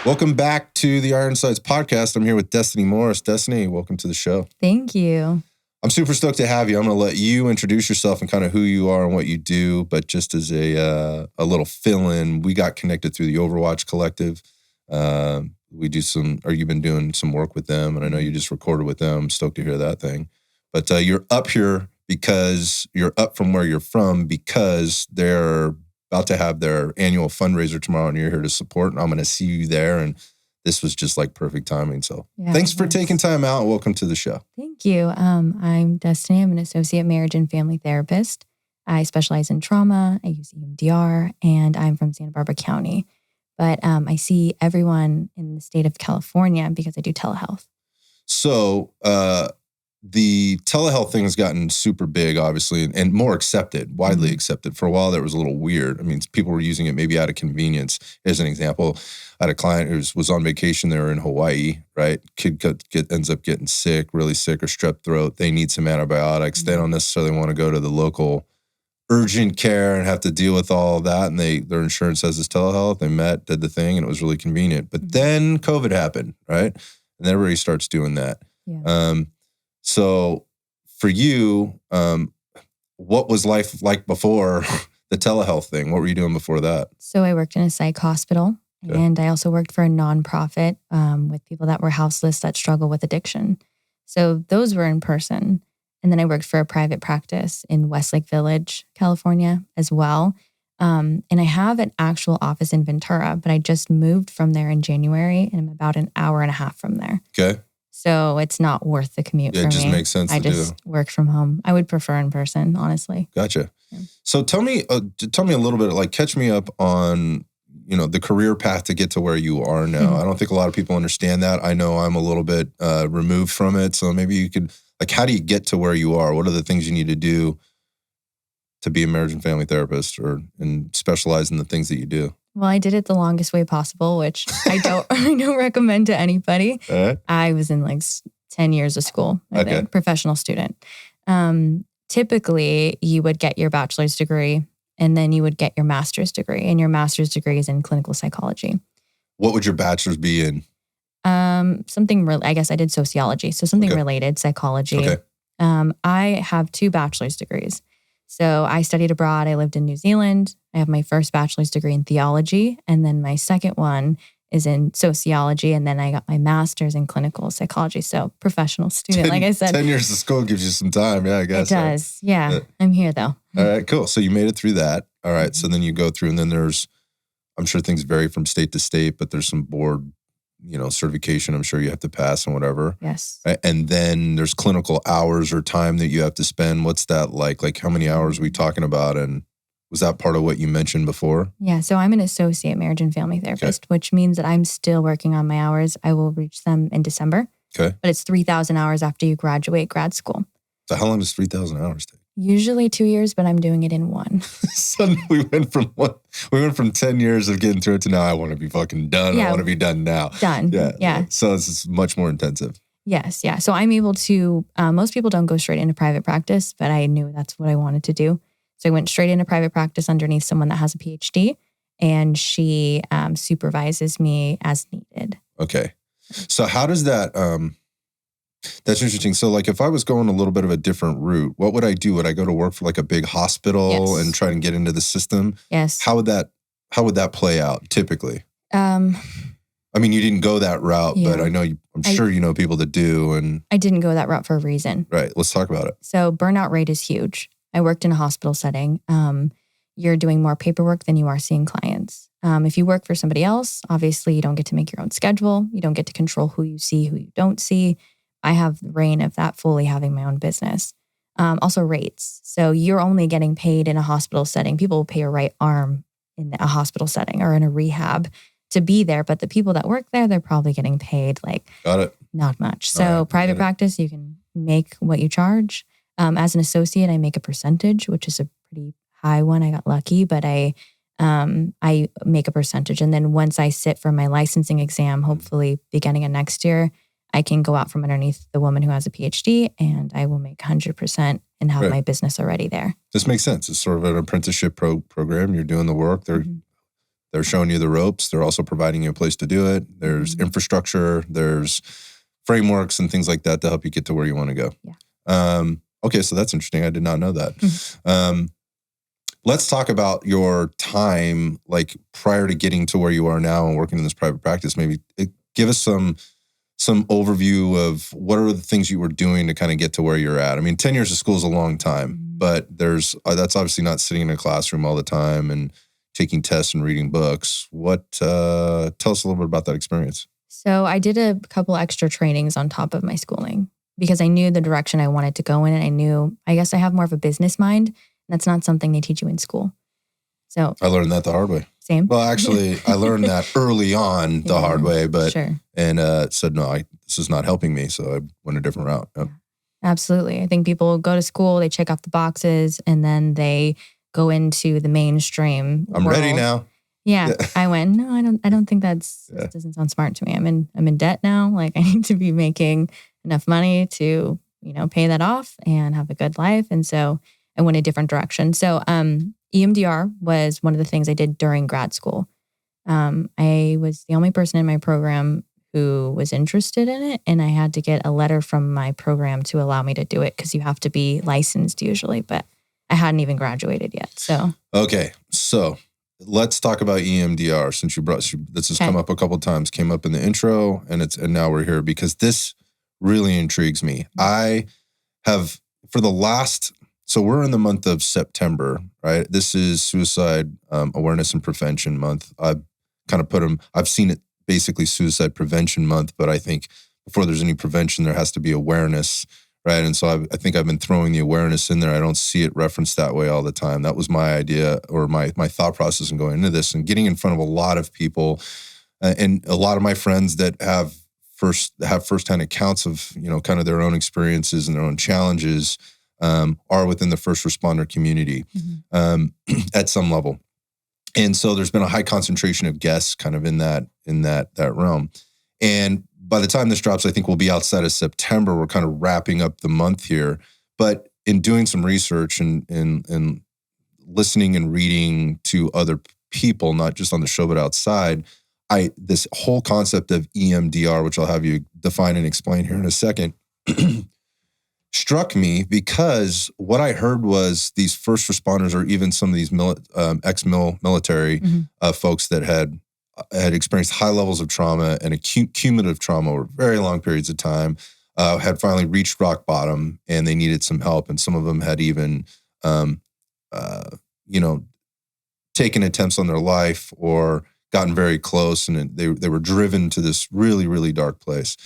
Welcome back to the Iron Sights podcast. I'm here with Destiny Morris. Destiny, welcome to the show. Thank you. I'm super stoked to have you. I'm going to let you introduce yourself and kind of who you are and what you do. But just as a little fill-in, we got connected through the Overwatch Collective. You've been doing some work with them, and I know you just recorded with them. Stoked to hear that thing. But you're up here because you're up from where you're from because they're about to have their annual fundraiser tomorrow, and you're here to support, and I'm going to see you there. And this was just like perfect timing. So thanks for taking time out, and welcome to the show. Thank you. I'm Destiny. I'm an associate marriage and family therapist. I specialize in trauma. I use EMDR, and I'm from Santa Barbara County. But I see everyone in the state of California because I do telehealth. So the telehealth thing has gotten super big, obviously, and more accepted, widely accepted. For a while, that was a little weird. I mean, people were using it maybe out of convenience. As an example, I had a client who was on vacation. They were in Hawaii, right? Kid ends up getting sick, really sick, or strep throat. They need some antibiotics. They don't necessarily want to go to the local urgent care and have to deal with all of that. And their insurance has this telehealth. They did the thing, and it was really convenient. But then COVID happened, right? And everybody starts doing that. Yeah. So for you, what was life like before the telehealth thing? What were you doing before that? So I worked in a psych hospital, and I also worked for a nonprofit with people that were houseless that struggle with addiction. So those were in person. And then I worked for a private practice in Westlake Village, California as well. And I have an actual office in Ventura, but I just moved from there in January, and I'm about an hour and a half from there. Okay. So it's not worth the commute for me. It just makes sense I just work from home. I would prefer in person, honestly. Gotcha. Yeah. So tell me a little bit, like catch me up on, the career path to get to where you are now. I don't think a lot of people understand that. I know I'm a little bit removed from it. So maybe you could, how do you get to where you are? What are the things you need to do to be a marriage and family therapist and specialize in the things that you do? Well, I did it the longest way possible, which I don't recommend to anybody. I was in 10 years of school, I think, professional student. Typically, you would get your bachelor's degree, and then you would get your master's degree, and your master's degree is in clinical psychology. What would your bachelor's be in? I guess I did sociology, so something related, psychology. Okay. I have 2 bachelor's degrees. So I studied abroad. I lived in New Zealand. I have my first bachelor's degree in theology, and then my second one is in sociology, and then I got my master's in clinical psychology. So professional student, like I said. 10 years of school gives you some time, I guess. It does, yeah. I'm here, though. All right, cool. So you made it through that. All right, so then you go through, and then I'm sure things vary from state to state, but there's some board certification I'm sure you have to pass and whatever. Yes. And then there's clinical hours or time that you have to spend. What's that like? Like how many hours are we talking about? And was that part of what you mentioned before? Yeah. So I'm an associate marriage and family therapist, which means that I'm still working on my hours. I will reach them in December. Okay. But it's 3,000 hours after you graduate grad school. So how long does 3,000 hours take? Usually 2 years, but I'm doing it in 1. Suddenly we went from 10 years of getting through it to now I want to be fucking done. Yeah. I want to be done now. Done. Yeah. So it's much more intensive. Yes. Yeah. So I'm able to, most people don't go straight into private practice, but I knew that's what I wanted to do. So I went straight into private practice underneath someone that has a PhD, and she supervises me as needed. Okay. So how does that, that's interesting. So if I was going a little bit of a different route, what would I do? Would I go to work for a big hospital and try and get into the system? Yes. How would that play out typically? I mean, you didn't go that route, but I know I'm sure you know people that do. And I didn't go that route for a reason. Right. Let's talk about it. So burnout rate is huge. I worked in a hospital setting. You're doing more paperwork than you are seeing clients. If you work for somebody else, obviously you don't get to make your own schedule. You don't get to control who you see, who you don't see. I have the reign of that fully having my own business. Also rates. So you're only getting paid in a hospital setting. People will pay your right arm in a hospital setting or in a rehab to be there. But the people that work there, they're probably getting paid Got it. Not much. So private practice, you can make what you charge. As an associate, I make a percentage, which is a pretty high one. I got lucky, but I make a percentage. And then once I sit for my licensing exam, hopefully beginning of next year, I can go out from underneath the woman who has a PhD, and I will make 100% and have my business already there. This makes sense. It's sort of an apprenticeship program. You're doing the work. They're showing you the ropes. They're also providing you a place to do it. There's infrastructure. There's frameworks and things like that to help you get to where you want to go. Yeah. Okay, so that's interesting. I did not know that. Let's talk about your time, like prior to getting to where you are now and working in this private practice. Maybe give us some overview of what are the things you were doing to kind of get to where you're at. I mean, 10 years of school is a long time, but that's obviously not sitting in a classroom all the time and taking tests and reading books. Tell us a little bit about that experience. So I did a couple extra trainings on top of my schooling because I knew the direction I wanted to go in. And I guess I have more of a business mind. That's not something they teach you in school. So I learned that the hard way. Same. Well, actually, I learned that early on the hard way, but said, no, this is not helping me. So I went a different route. Yep. Absolutely. I think people go to school, they check off the boxes, and then they go into the mainstream I'm world. ready now. Yeah. I went, no, I don't think that doesn't sound smart to me. I'm in debt now. Like, I need to be making enough money to, pay that off and have a good life. And so I went a different direction. So EMDR was one of the things I did during grad school. I was the only person in my program who was interested in it, and I had to get a letter from my program to allow me to do it because you have to be licensed usually, but I hadn't even graduated yet. So okay, so let's talk about EMDR since this has come up a couple of times. Came up in the intro, and now we're here because this really intrigues me. I have so we're in the month of September, right? This is Suicide Awareness and Prevention Month. I've kind of I've seen it basically Suicide Prevention Month, but I think before there's any prevention, there has to be awareness, right? And so I think I've been throwing the awareness in there. I don't see it referenced that way all the time. That was my idea or my thought process in going into this and getting in front of a lot of people and a lot of my friends that have firsthand accounts of, kind of their own experiences and their own challenges. Are within the first responder community at some level. And so there's been a high concentration of guests kind of in that realm. And by the time this drops, I think we'll be outside of September. We're kind of wrapping up the month here. But in doing some research and listening and reading to other people, not just on the show, but outside, this whole concept of EMDR, which I'll have you define and explain here in a second, struck me because what I heard was these first responders or even some of these ex-military folks that had experienced high levels of trauma and acute cumulative trauma over very long periods of time, had finally reached rock bottom and they needed some help. And some of them had even, taken attempts on their life or gotten very close and they were driven to this really, really dark place.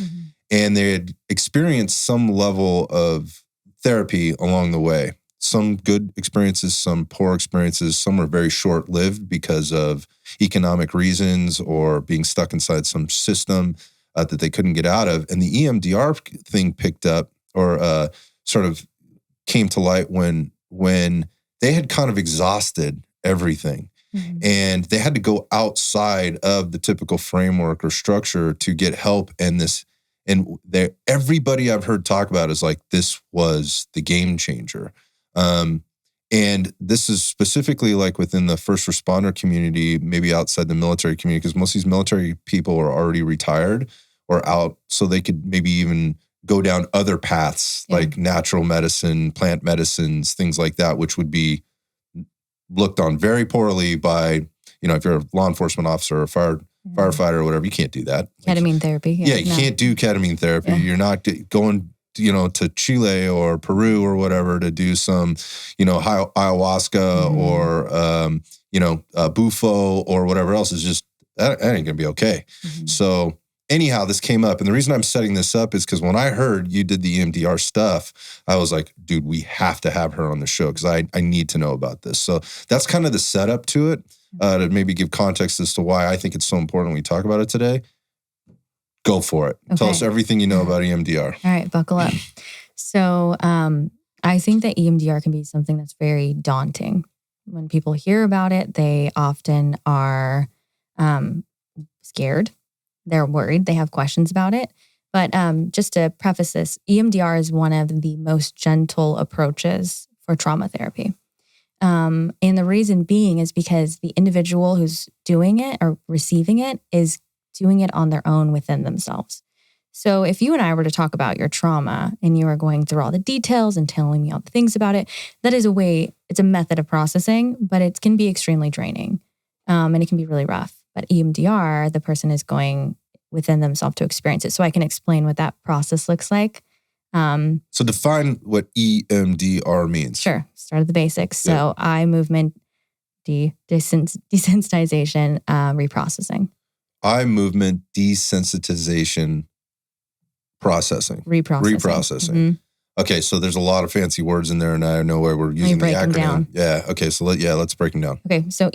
And they had experienced some level of therapy along the way. Some good experiences, some poor experiences. Some were very short-lived because of economic reasons or being stuck inside some system that they couldn't get out of. And the EMDR thing picked up or sort of came to light when they had kind of exhausted everything. And they had to go outside of the typical framework or structure to get help. And everybody I've heard talk about is like, this was the game changer. And this is specifically like within the first responder community, maybe outside the military community, because most of these military people are already retired or out, so they could maybe even go down other paths like natural medicine, plant medicines, things like that, which would be looked on very poorly by, if you're a law enforcement officer or firefighter or whatever, you can't do that. Ketamine therapy. You can't do ketamine therapy. Yeah. You're not going, to Chile or Peru or whatever to do some, ayahuasca or, bufo or whatever else. Is just, that ain't going to be okay. So anyhow, this came up. And the reason I'm setting this up is because when I heard you did the EMDR stuff, I was like, dude, we have to have her on the show because I need to know about this. So that's kind of the setup to it. To maybe give context as to why I think it's so important when we talk about it today. Go for it. Okay. Tell us everything you know about EMDR. All right, buckle up. So I think that EMDR can be something that's very daunting. When people hear about it, they often are scared. They're worried. They have questions about it. But just to preface this, EMDR is one of the most gentle approaches for trauma therapy. And the reason being is because the individual who's doing it or receiving it is doing it on their own within themselves. So if you and I were to talk about your trauma and you are going through all the details and telling me all the things about it, that is it's a method of processing, but it can be extremely draining. And it can be really rough. But EMDR, the person is going within themselves to experience it. So I can explain what that process looks like. So define what EMDR means. Sure. Start at the basics. So eye movement, desensitization, reprocessing. Eye movement, desensitization, processing. Reprocessing. Mm-hmm. Okay, so there's a lot of fancy words in there, and I know where we're using the acronym. Down. Yeah. Okay. So let's break them down. Okay. So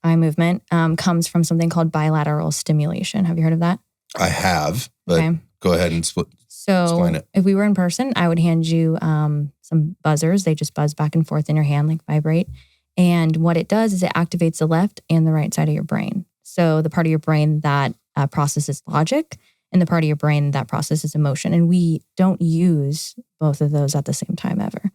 eye movement, comes from something called bilateral stimulation. Have you heard of that? I have, but go ahead and explain it. If we were in person, I would hand you some buzzers. They just buzz back and forth in your hand, like vibrate. And what it does is it activates the left and the right side of your brain. So the part of your brain that processes logic and the part of your brain that processes emotion. And we don't use both of those at the same time ever.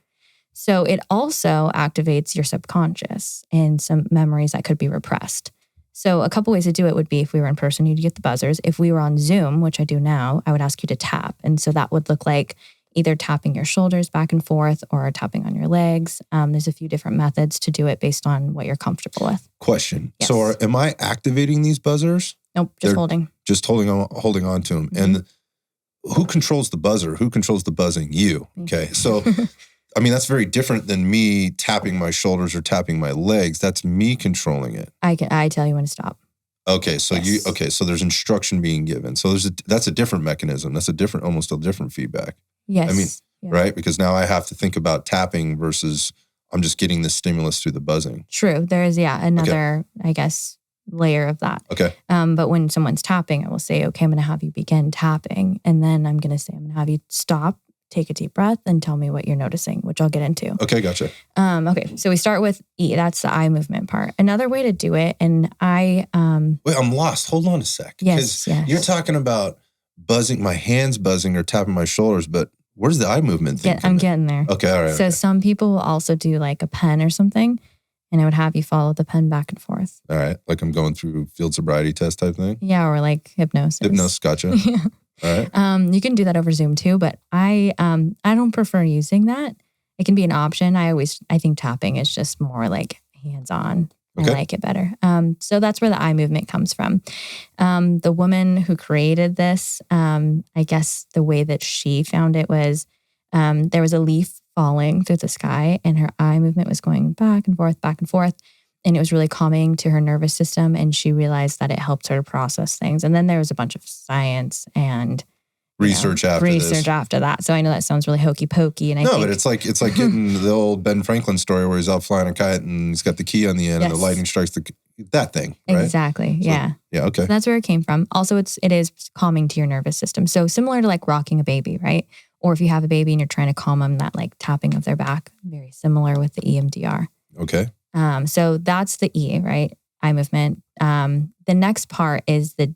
So it also activates your subconscious and some memories that could be repressed. So a couple ways to do it would be if we were in person, you'd get the buzzers. If we were on Zoom, which I do now, I would ask you to tap. And so that would look like either tapping your shoulders back and forth or tapping on your legs. There's a few different methods to do it based on what you're comfortable with. Question. Yes. So am I activating these buzzers? Nope, just holding. Just holding on to them. Mm-hmm. And who controls the buzzer? Who controls the buzzing? You. Okay. So, I mean, that's very different than me tapping my shoulders or tapping my legs. That's me controlling it. I tell you when to stop. Okay. So so there's instruction being given. So that's a different mechanism. That's almost a different feedback. Yes. I mean, right? Because now I have to think about tapping versus I'm just getting this stimulus through the buzzing. True. There is, another, I guess, layer of that. Okay. But when someone's tapping, I will say, okay, I'm going to have you begin tapping. And then I'm going to have you stop, take a deep breath, and tell me what you're noticing, which I'll get into. Okay, gotcha. Okay, so we start with E. That's the eye movement part. Another way to do it, and I... Wait, I'm lost. Hold on a sec. Yes. You're talking about buzzing, my hands buzzing or tapping my shoulders, but where's the eye movement thing? I'm getting there. Okay, all right. So some people will also do like a pen or something, and I would have you follow the pen back and forth. All right, like I'm going through field sobriety test type thing? Yeah, or like hypnosis. Hypnosis, gotcha. Yeah. All right. You can do that over Zoom too, but I don't prefer using that. It can be an option. I think tapping is just more like hands-on. Okay. I like it better. So that's where the eye movement comes from. The woman who created this, I guess the way that she found it was there was a leaf falling through the sky and her eye movement was going back and forth, and it was really calming to her nervous system. And she realized that it helped her to process things. And then there was a bunch of science and research after that. So I know that sounds really hokey pokey. But it's like getting the old Ben Franklin story where he's out flying a kite and he's got the key on the end and the lightning strikes that thing, right? Exactly. So, yeah. Yeah. Okay. So that's where it came from. Also, it is calming to your nervous system. So similar to like rocking a baby, right? Or if you have a baby and you're trying to calm them, that like tapping of their back, very similar with the EMDR. Okay. So that's the E, right? Eye movement. The next part is the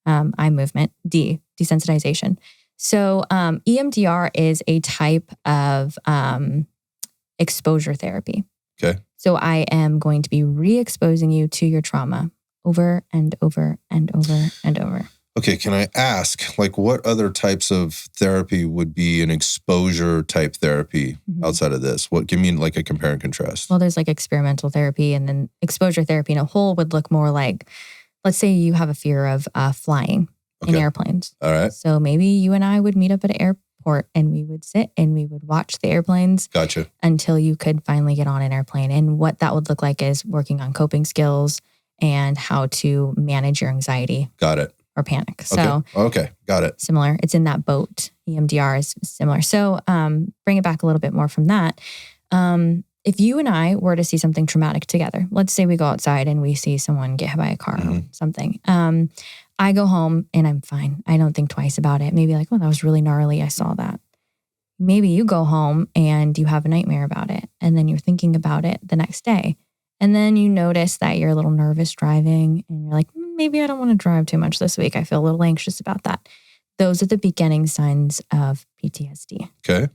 eye movement, desensitization. So EMDR is a type of exposure therapy. Okay. So I am going to be re-exposing you to your trauma over and over and over and over. Okay, can I ask, like, what other types of therapy would be an exposure type therapy outside of this? Give me like a compare and contrast. Well, there's like experimental therapy, and then exposure therapy in a whole would look more like, let's say you have a fear of flying in airplanes. All right. So maybe you and I would meet up at an airport and we would sit and we would watch the airplanes. Gotcha. Until you could finally get on an airplane. And what that would look like is working on coping skills and how to manage your anxiety. Got it. Or panic. So okay, got it. Similar. It's in that boat. EMDR is similar. So bring it back a little bit more from that. If you and I were to see something traumatic together, let's say we go outside and we see someone get hit by a car or something. I go home and I'm fine. I don't think twice about it. Maybe like, oh, that was really gnarly. I saw that. Maybe you go home and you have a nightmare about it. And then you're thinking about it the next day. And then you notice that you're a little nervous driving and you're like, maybe I don't want to drive too much this week. I feel a little anxious about that. Those are the beginning signs of PTSD. Okay.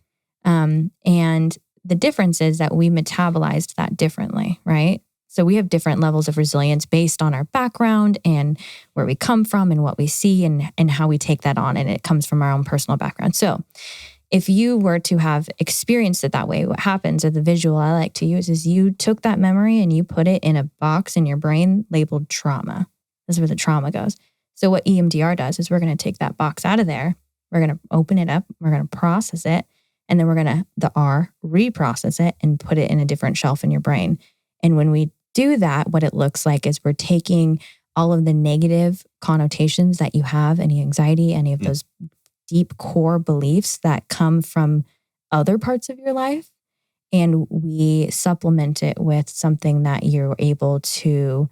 And the difference is that we metabolized that differently, right? So we have different levels of resilience based on our background and where we come from and what we see and how we take that on. And it comes from our own personal background. So if you were to have experienced it that way, what happens, or the visual I like to use, is you took that memory and you put it in a box in your brain labeled trauma. This is where the trauma goes. So what EMDR does is we're going to take that box out of there. We're going to open it up. We're going to process it. And then we're going to, the R, reprocess it and put it in a different shelf in your brain. And when we do that, what it looks like is we're taking all of the negative connotations that you have, any anxiety, any of those deep core beliefs that come from other parts of your life, and we supplement it with something that you're able to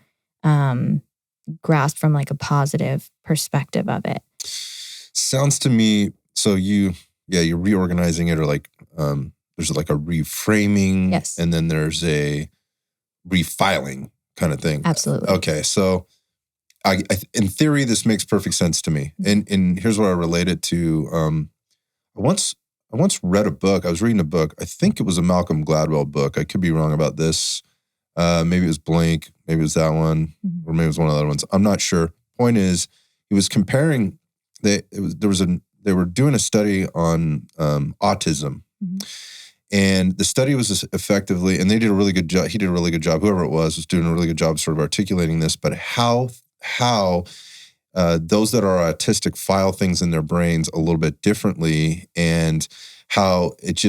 grasp from like a positive perspective of it. Sounds to me, so you're reorganizing it, or like there's like a reframing, yes, and then there's a refiling kind of thing. Absolutely. Okay, so I in theory, this makes perfect sense to me. And here's what I relate it to. I once read a book. I was reading a book. I think it was a Malcolm Gladwell book. I could be wrong about this. Maybe it was Blink. Maybe it was that one, or maybe it was one of the other ones. I'm not sure. Point is, he was comparing. They were doing a study on autism. And the study was effectively, and they did a really good job. He did a really good job. Whoever it was doing a really good job sort of articulating this, but how those that are autistic file things in their brains a little bit differently, and how it's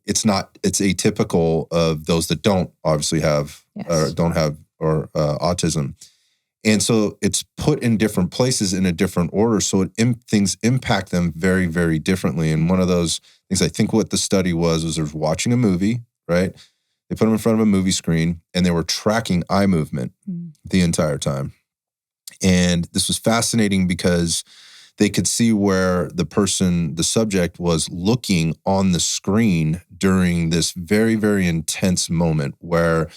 atypical of those that don't obviously have, autism. And so it's put in different places in a different order. So things impact them very, very differently. And one of those things, I think what the study was they're watching a movie, right? They put them in front of a movie screen and they were tracking eye movement the entire time. And this was fascinating because they could see where the subject was looking on the screen during this very, very intense moment where,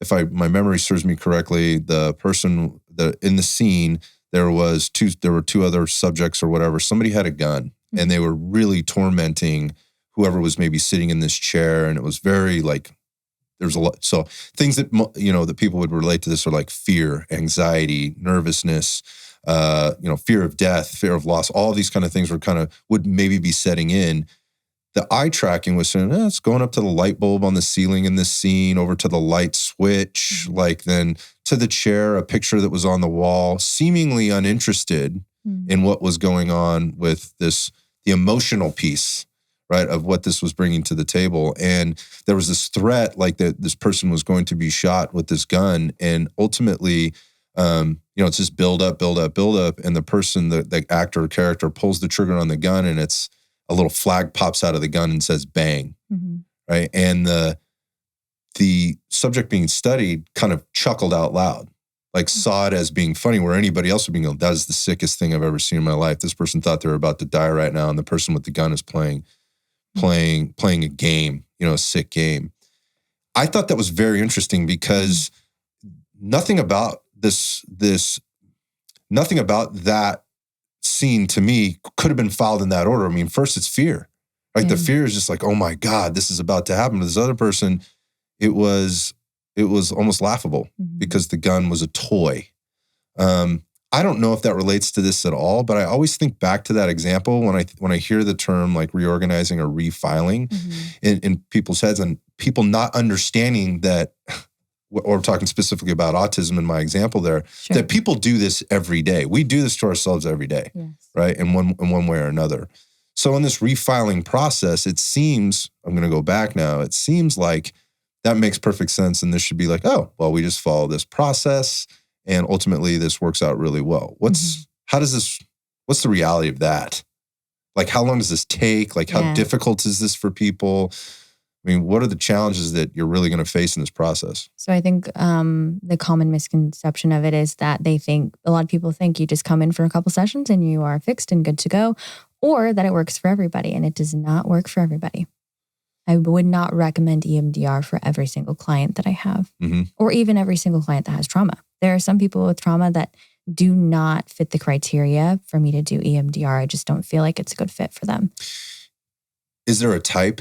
if my memory serves me correctly, the person in the scene, there were two other subjects or whatever. Somebody had a gun and they were really tormenting whoever was maybe sitting in this chair. And it was very like, there's a lot. So things that, that people would relate to this are like fear, anxiety, nervousness, fear of death, fear of loss, all these kind of things would maybe be setting in. The eye tracking was saying, it's going up to the light bulb on the ceiling in this scene, over to the light switch, like then to the chair, a picture that was on the wall, seemingly uninterested in what was going on with the emotional piece, right, of what this was bringing to the table. And there was this threat, like that this person was going to be shot with this gun. And ultimately, it's just build up. And the person, the actor or character pulls the trigger on the gun, and it's a little flag pops out of the gun and says bang, right? And the subject being studied kind of chuckled out loud, like saw it as being funny, where anybody else would be going, that is the sickest thing I've ever seen in my life. This person thought they were about to die right now, and the person with the gun is playing a game, a sick game. I thought that was very interesting because nothing about that scene to me could have been filed in that order. I mean, first it's fear, right? The fear is just like, oh my God, this is about to happen to this other person. It was almost laughable because the gun was a toy. I don't know if that relates to this at all, but I always think back to that example when I hear the term like reorganizing or refiling in people's heads, and people not understanding that, or I'm talking specifically about autism in my example there, that people do this every day. We do this to ourselves every day, right? In one way or another. So in this refiling process, it seems, I'm going to go back now, it seems like that makes perfect sense. And this should be like, oh, well, we just follow this process and ultimately this works out really well. What's the reality of that? Like, how long does this take? Like, how difficult is this for people? I mean, what are the challenges that you're really going to face in this process? So I think the common misconception of it is that a lot of people think you just come in for a couple sessions and you are fixed and good to go, or that it works for everybody, and it does not work for everybody. I would not recommend EMDR for every single client that I have, or even every single client that has trauma. There are some people with trauma that do not fit the criteria for me to do EMDR. I just don't feel like it's a good fit for them. Is there a type?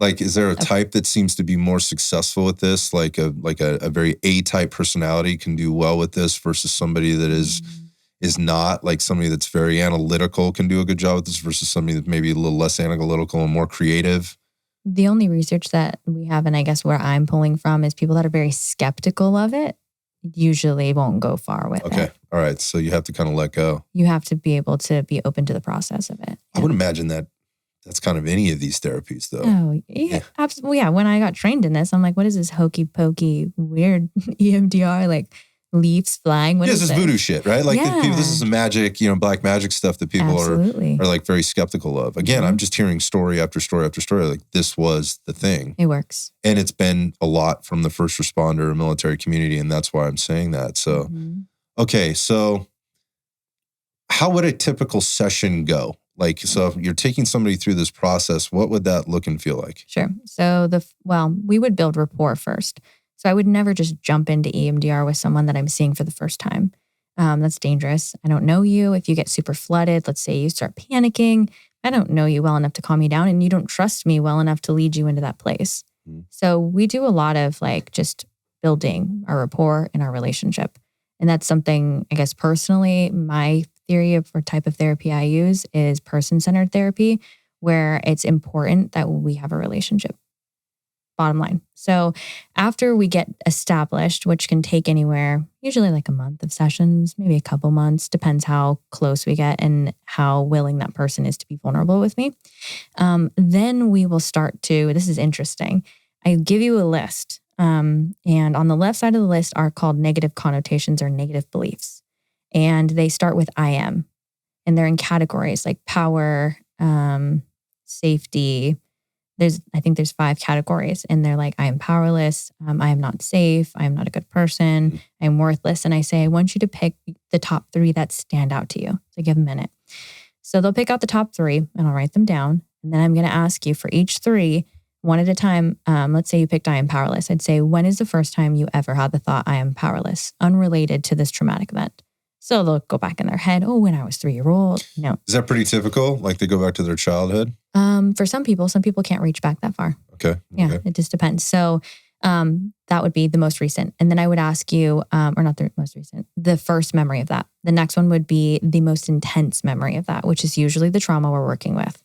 Like, is there a type that seems to be more successful with this? Like a very A-type personality can do well with this versus somebody that is not, like somebody that's very analytical can do a good job with this versus somebody that maybe a little less analytical and more creative? The only research that we have, and I guess where I'm pulling from, is people that are very skeptical of it usually won't go far with it. Okay. All right. So you have to kind of let go. You have to be able to be open to the process of it. I would imagine that's kind of any of these therapies, though. Oh, yeah. Absolutely. Yeah. When I got trained in this, I'm like, what is this hokey pokey weird EMDR, like leaves flying? What is this? Voodoo shit, right? Like people, this is some magic, black magic stuff that people are like very skeptical of. Again, I'm just hearing story after story after story. Like, this was the thing. It works. And it's been a lot from the first responder military community. And that's why I'm saying that. So, okay. So how would a typical session go? Like, so if you're taking somebody through this process, what would that look and feel like? Sure. So we would build rapport first. So I would never just jump into EMDR with someone that I'm seeing for the first time. That's dangerous. I don't know you. If you get super flooded, let's say you start panicking, I don't know you well enough to calm you down, and you don't trust me well enough to lead you into that place. So we do a lot of like just building our rapport and our relationship. And that's something, I guess, personally, my theory of or type of therapy I use is person-centered therapy, where it's important that we have a relationship. Bottom line. So after we get established, which can take anywhere, usually like a month of sessions, maybe a couple months, depends how close we get and how willing that person is to be vulnerable with me. Then we will start to, this is interesting, I give you a list. And on the left side of the list are called negative connotations or negative beliefs. And they start with I am. And they're in categories like power, safety. I think there's 5 categories. And they're like, I am powerless. I am not safe. I am not a good person. I am worthless. And I say, I want you to pick the top 3 that stand out to you. So give a minute. So they'll pick out the top 3 and I'll write them down. And then I'm going to ask you for each 3, one at a time. Let's say you picked I am powerless. I'd say, when is the first time you ever had the thought I am powerless, unrelated to this traumatic event? So they'll go back in their head, oh, when I was 3-year-old. No. Is that pretty typical? Like they go back to their childhood? For some people can't reach back that far. Okay. Yeah, it just depends. So that would be the most recent. And then I would ask you, or not the most recent, the first memory of that. The next one would be the most intense memory of that, which is usually the trauma we're working with.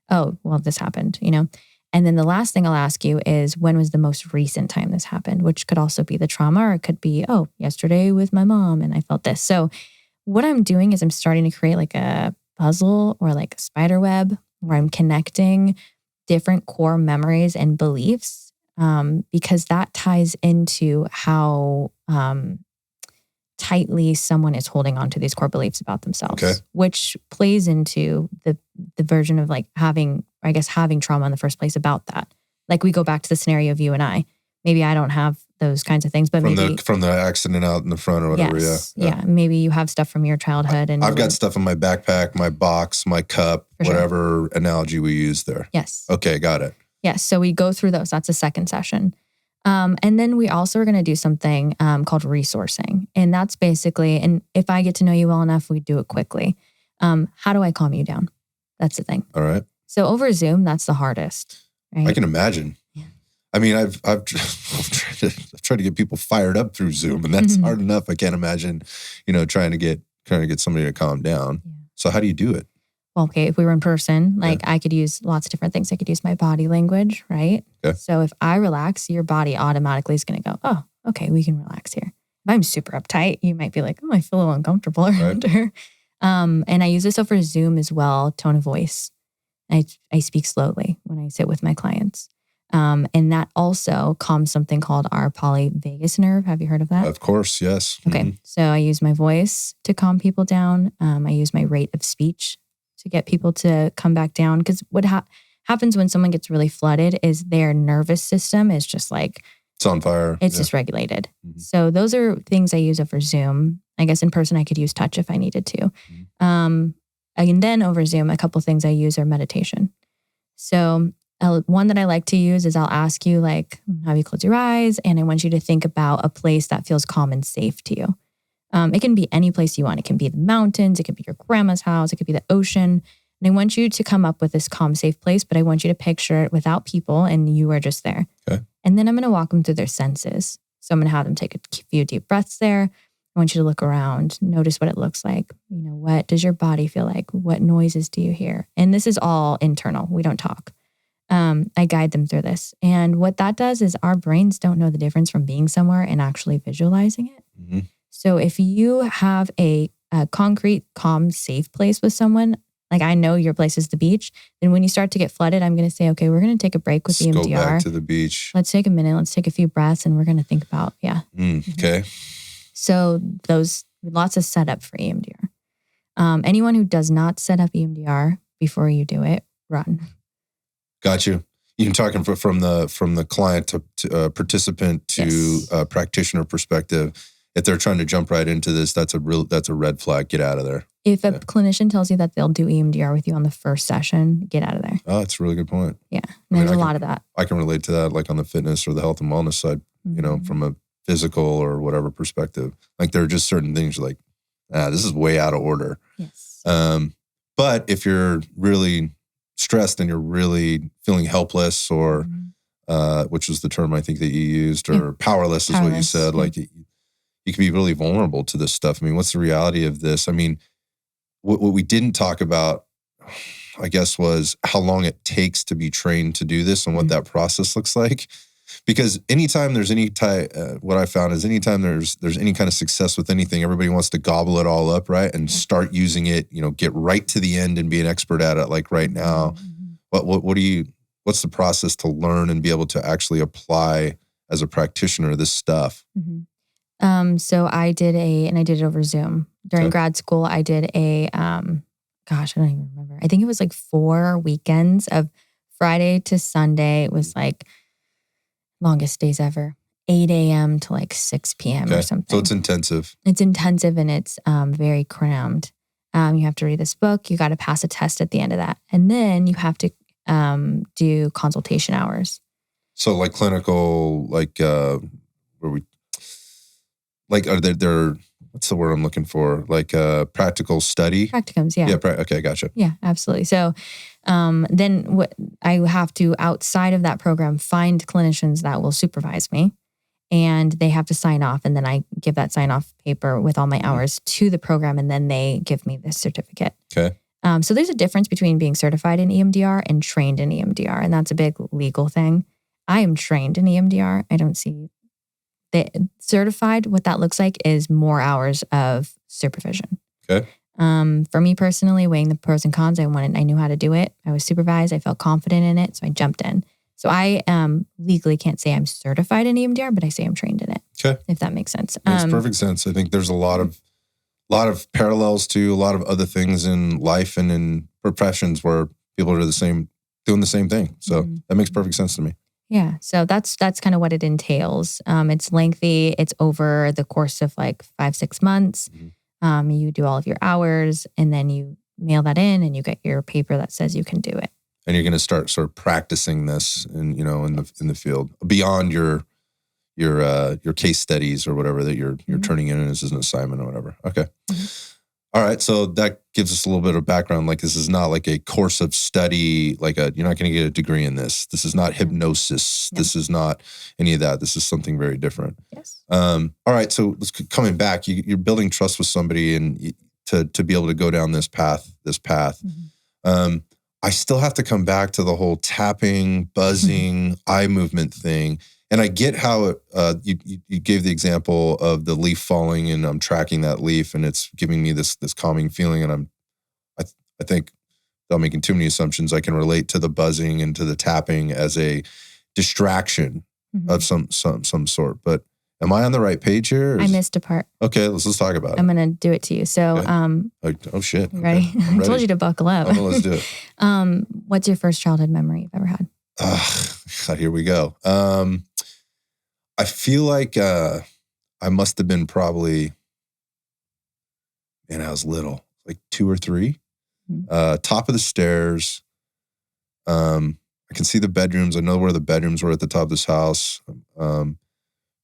Oh, well, this happened, And then the last thing I'll ask you is, when was the most recent time this happened, which could also be the trauma, or it could be, oh, yesterday with my mom and I felt this. So what I'm doing is I'm starting to create like a puzzle or like a spider web where I'm connecting different core memories and beliefs, because that ties into how tightly someone is holding on to these core beliefs about themselves, which plays into the version of like having trauma in the first place about that. Like we go back to the scenario of you and I. Maybe I don't have those kinds of things, but from the accident out in the front or whatever. Yes, yeah. Maybe you have stuff from your childhood, and I've got stuff in my backpack, my box, my cup, whatever analogy we use there. Yes. Okay, got it. Yes. So we go through those. That's a second session. And then we also are going to do something called resourcing. And that's basically, and if I get to know you well enough, we do it quickly. How do I calm you down? That's the thing. All right. So over Zoom, that's the hardest. Right? I can imagine. Yeah. I mean, I've tried to get people fired up through Zoom, and that's hard enough. I can't imagine, trying to get somebody to calm down. Yeah. So how do you do it? Well, okay, if we were in person, I could use lots of different things. I could use my body language, right? Okay. So if I relax, your body automatically is going to go, oh, okay, we can relax here. If I'm super uptight, you might be like, oh, I feel a little uncomfortable around her. And I use this over Zoom as well, tone of voice. I speak slowly when I sit with my clients. And that also calms something called our polyvagus nerve. Have you heard of that? Of course, yes. Okay, so I use my voice to calm people down. I use my rate of speech to get people to come back down. Because what happens when someone gets really flooded is their nervous system is just like... It's on fire. It's dysregulated. Mm-hmm. So those are things I use over Zoom. I guess in person I could use touch if I needed to. Mm-hmm. And then over Zoom, a couple things I use are meditation. So one that I like to use is I'll ask you, like, have you close your eyes? And I want you to think about a place that feels calm and safe to you. It can be any place you want. It can be the mountains. It could be your grandma's house. It could be the ocean. And I want you to come up with this calm, safe place, but I want you to picture it without people and you are just there. Okay. And then I'm going to walk them through their senses. So I'm going to have them take a few deep breaths there. I want you to look around, notice what it looks like. What does your body feel like? What noises do you hear? And this is all internal. We don't talk. I guide them through this. And what that does is our brains don't know the difference from being somewhere and actually visualizing it. Mm-hmm. So if you have a concrete, calm, safe place with someone, like I know your place is the beach, then when you start to get flooded, I'm going to say, okay, we're going to take a break with Let's EMDR. go back to the beach. Let's take a minute. Let's take a few breaths and we're going to think about, Okay. So those, lots of setup for EMDR. Anyone who does not set up EMDR before you do it, run. Got you. You're talking from the client to participant to practitioner perspective. If they're trying to jump right into this, that's a red flag. Get out of there. If a clinician tells you that they'll do EMDR with you on the first session, get out of there. Oh, that's a really good point. Yeah. There's a lot of that. I can relate to that, like on the fitness or the health and wellness side, from a physical or whatever perspective. Like there are just certain things you're like, this is way out of order. Yes. But if you're really stressed and you're really feeling helpless or, which was the term I think that you used, or powerless is what you said, like you can be really vulnerable to this stuff. I mean, what's the reality of this? I mean, what we didn't talk about, I guess, was how long it takes to be trained to do this and what that process looks like. Because anytime there's what I found is anytime there's any kind of success with anything, everybody wants to gobble it all up, right? And start using it, get right to the end and be an expert at it, like right now. What's the process to learn and be able to actually apply as a practitioner this stuff? So I did it over Zoom. During grad school, I did I don't even remember. I think it was like 4 weekends of Friday to Sunday. It was like longest days ever. 8 a.m. to like 6 p.m. or something. So it's intensive. It's intensive and it's very crammed. You have to read this book. You got to pass a test at the end of that. And then you have to do consultation hours. So like clinical, are there what's the word I'm looking for? Like practical study? Practicums, yeah. Yeah, okay, gotcha. Yeah, absolutely. So then what I have to, outside of that program, find clinicians that will supervise me. And they have to sign off. And then I give that sign off paper with all my hours to the program. And then they give me this certificate. Okay. So there's a difference between being certified in EMDR and trained in EMDR. And that's a big legal thing. I am trained in EMDR. I don't see the certified. What that looks like is more hours of supervision. Okay. For me personally, weighing the pros and cons, I knew how to do it. I was supervised. I felt confident in it. So I jumped in. So I legally can't say I'm certified in EMDR, but I say I'm trained in it. Okay. If that makes sense. Makes perfect sense. I think there's a lot of parallels to a lot of other things in life and in professions where people are doing the same thing. So that makes perfect sense to me. Yeah. So that's kind of what it entails. It's lengthy. It's over the course of like 5-6 months. You do all of your hours and then you mail that in and you get your paper that says you can do it. And you're going to start sort of practicing this in the field beyond your case studies or whatever that you're turning in as an assignment or whatever. Okay. All right. So that gives us a little bit of background. Like this is not like a course of study, you're not going to get a degree in this. This is not hypnosis. This is not any of that. This is something very different. Yes. All right. So coming back, you're building trust with somebody and to be able to go down this path. I still have to come back to the whole tapping, buzzing, eye movement thing. And I get how you gave the example of the leaf falling and I'm tracking that leaf and it's giving me this calming feeling. And I think without making too many assumptions, I can relate to the buzzing and to the tapping as a distraction of some sort. But am I on the right page here? I missed a part. Okay, let's talk about it. I'm going to do it to you. So, oh shit. Ready? Okay, I told you to buckle up. Oh, let's do it. What's your first childhood memory you've ever had? Here we go. I feel like I must have been probably, I was little, like 2 or 3. Top of the stairs. I can see the bedrooms. I know where the bedrooms were at the top of this house.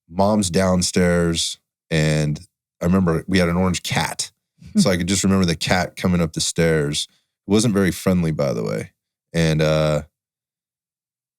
Mom's downstairs. And I remember we had an orange cat. So I could just remember the cat coming up the stairs, wasn't very friendly, by the way, and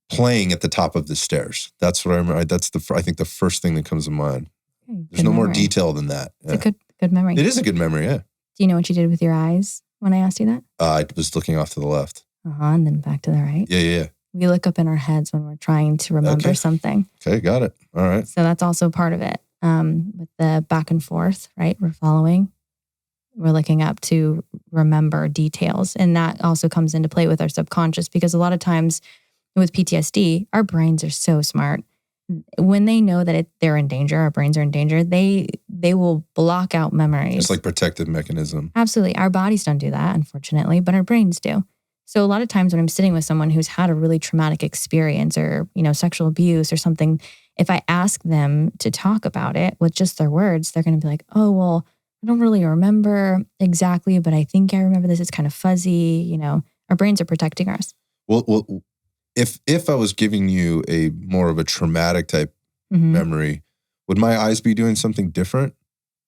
playing at the top of the stairs. That's what I remember. That's I think the first thing that comes to mind. There's no more detail than that. It's a good memory. It is a good memory, yeah. Do you know what you did with your eyes when I asked you that? I was looking off to the left. And then back to the right. Yeah. We look up in our heads when we're trying to remember something. Okay, got it. All right. So that's also part of it. With the back and forth, right? We're following. We're looking up to remember details. And that also comes into play with our subconscious, because a lot of times with PTSD, our brains are so smart. When they know that they're in danger, our brains are in danger, they will block out memories. It's like protective mechanism. Absolutely. Our bodies don't do that, unfortunately, but our brains do. So a lot of times when I'm sitting with someone who's had a really traumatic experience or, sexual abuse or something, if I ask them to talk about it with just their words, they're going to be like, oh, well, I don't really remember exactly, but I think I remember this. It's kind of fuzzy. Our brains are protecting us. Well, if I was giving you a more of a traumatic type memory, would my eyes be doing something different?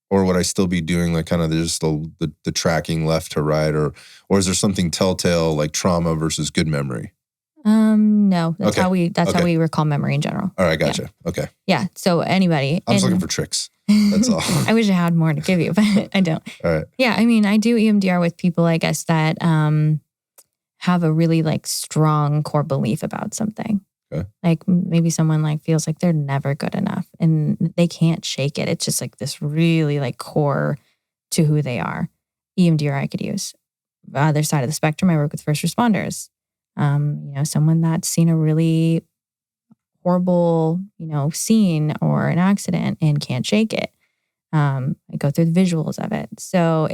Or would I still be doing like kind of just the tracking left to right? Or is there something telltale like trauma versus good memory? No, that's how we recall memory in general. All right, gotcha. Yeah. Okay. Yeah. So anybody. I'm just looking for tricks. That's all. I wish I had more to give you, but I don't. All right. Yeah. I mean, I do EMDR with people, I guess, that have a really like strong core belief about something. Okay. Like maybe someone like feels like they're never good enough and they can't shake it. It's just like this really like core to who they are. EMDR I could use. Other side of the spectrum, I work with first responders. Someone that's seen a really horrible, scene or an accident and can't shake it. I go through the visuals of it. So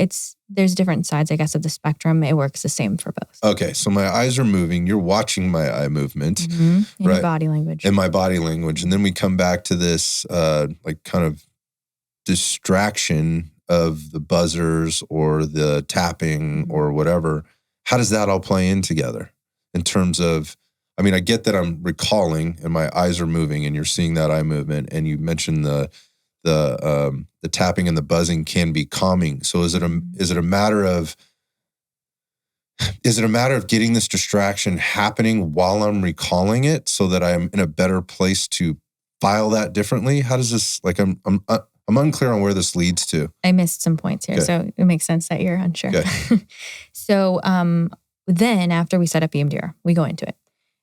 there's different sides, I guess, of the spectrum. It works the same for both. Okay. So my eyes are moving. You're watching my eye movement. And right? Your body language. And my body language. And then we come back to this like kind of distraction of the buzzers or the tapping or whatever. How does that all play in together in terms of, I get that I'm recalling and my eyes are moving and you're seeing that eye movement, and you mentioned the tapping and the buzzing can be calming. So is it a matter of getting this distraction happening while I'm recalling it so that I'm in a better place to file that differently? How does this, like, I'm unclear on where this leads to. I missed some points here. Okay. So it makes sense that you're unsure. Okay. So then after we set up EMDR, we go into it.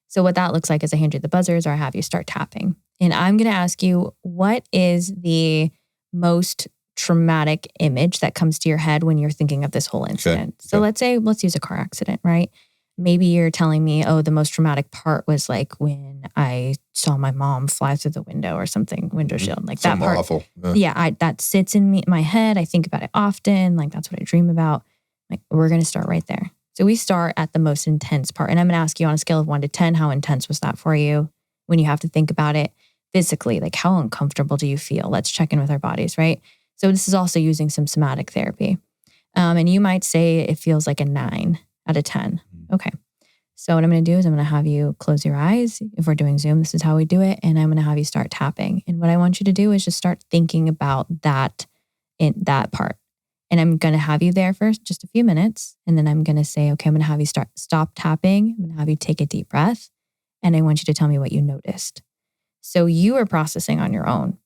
So what that looks like is I hand you the buzzers or I have you start tapping. And I'm going to ask you, what is the most traumatic image that comes to your head when you're thinking of this whole incident? Okay. So let's use a car accident, right? Maybe you're telling me, oh, the most traumatic part was like when I saw my mom fly through the window or something, window shield. Like something that part. Awful. Yeah, that sits in my head. I think about it often. Like that's what I dream about. Like we're going to start right there. So we start at the most intense part. And I'm going to ask you on a scale of 1 to 10, how intense was that for you when you have to think about it physically? Like how uncomfortable do you feel? Let's check in with our bodies, right? So this is also using some somatic therapy. And you might say it feels like a 9 out of 10. Okay. So what I'm going to do is I'm going to have you close your eyes. If we're doing Zoom, this is how we do it. And I'm going to have you start tapping. And what I want you to do is just start thinking about that part. And I'm going to have you there for just a few minutes. And then I'm going to say, okay, I'm going to have you stop tapping. I'm going to have you take a deep breath. And I want you to tell me what you noticed. So you are processing on your own.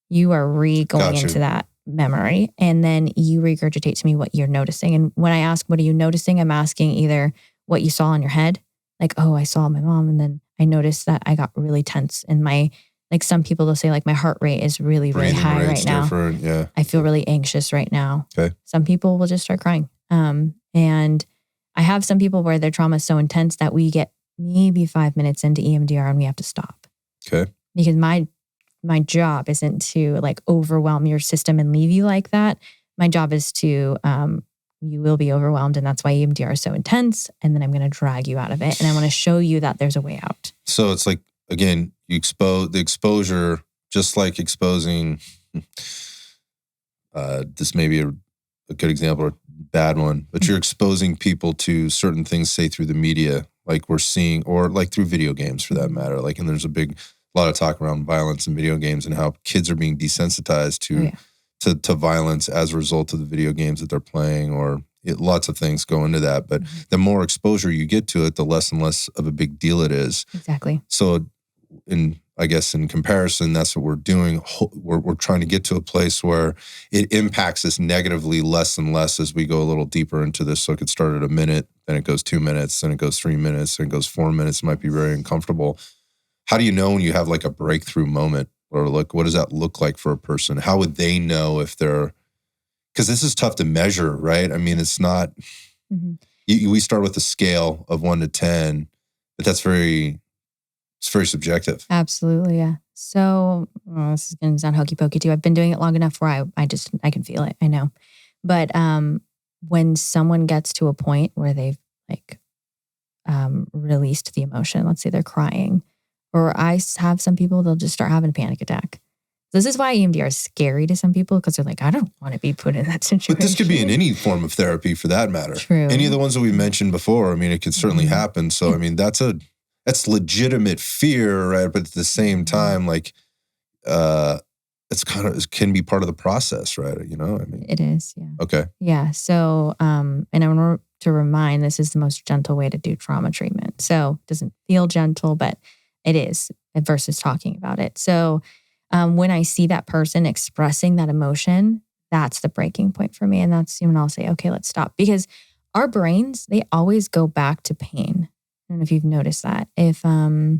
You are going into that memory. And then you regurgitate to me what you're noticing. And when I ask, what are you noticing? I'm asking either what you saw in your head. Like, oh, I saw my mom. And then I noticed that I got really tense. And like some people, they'll say like my heart rate is really, really high right now. Yeah. I feel really anxious right now. Okay. Some people will just start crying. And I have some people where their trauma is so intense that we get maybe 5 minutes into EMDR and we have to stop. Okay. Because my job isn't to like overwhelm your system and leave you like that. My job is to, you will be overwhelmed, and that's why EMDR is so intense. And then I'm going to drag you out of it. And I want to show you that there's a way out. So it's like, again, you expose the exposure, just like exposing, this may be a good example or a bad one, but you're exposing people to certain things, say through the media, like we're seeing, or like through video games for that matter. Like, and there's a lot of talk around violence in video games and how kids are being desensitized to violence as a result of the video games that they're playing, or lots of things go into that, but the more exposure you get to it, the less and less of a big deal it is. Exactly. So I guess in comparison, that's what we're doing. We're trying to get to a place where it impacts us negatively less and less as we go a little deeper into this. So it could start at a minute, then it goes 2 minutes, then it goes 3 minutes, then it goes 4 minutes. It might be very uncomfortable. How do you know when you have like a breakthrough moment, or like, what does that look like for a person? How would they know if they're, because this is tough to measure, right? I mean, it's not, we start with a scale of 1 to 10, but it's very subjective. Absolutely, yeah. So this is going to sound hokey pokey too. I've been doing it long enough where I can feel it. I know. But when someone gets to a point where they've like released the emotion, let's say they're crying, or I have some people, they'll just start having a panic attack. This is why EMDR is scary to some people, because they're like, I don't want to be put in that situation. But this could be in any form of therapy for that matter. True. Any of the ones that we mentioned before, I mean, it could certainly happen. So, I mean, that's legitimate fear, right? But at the same time, like, it can be part of the process, right? You know, I mean. It is, yeah. Okay. Yeah. So, and I want to remind, this is the most gentle way to do trauma treatment. So it doesn't feel gentle, but it is, versus talking about it. So when I see that person expressing that emotion, that's the breaking point for me. And that's when I'll say, okay, let's stop. Because our brains, they always go back to pain. I don't know if you've noticed that. If I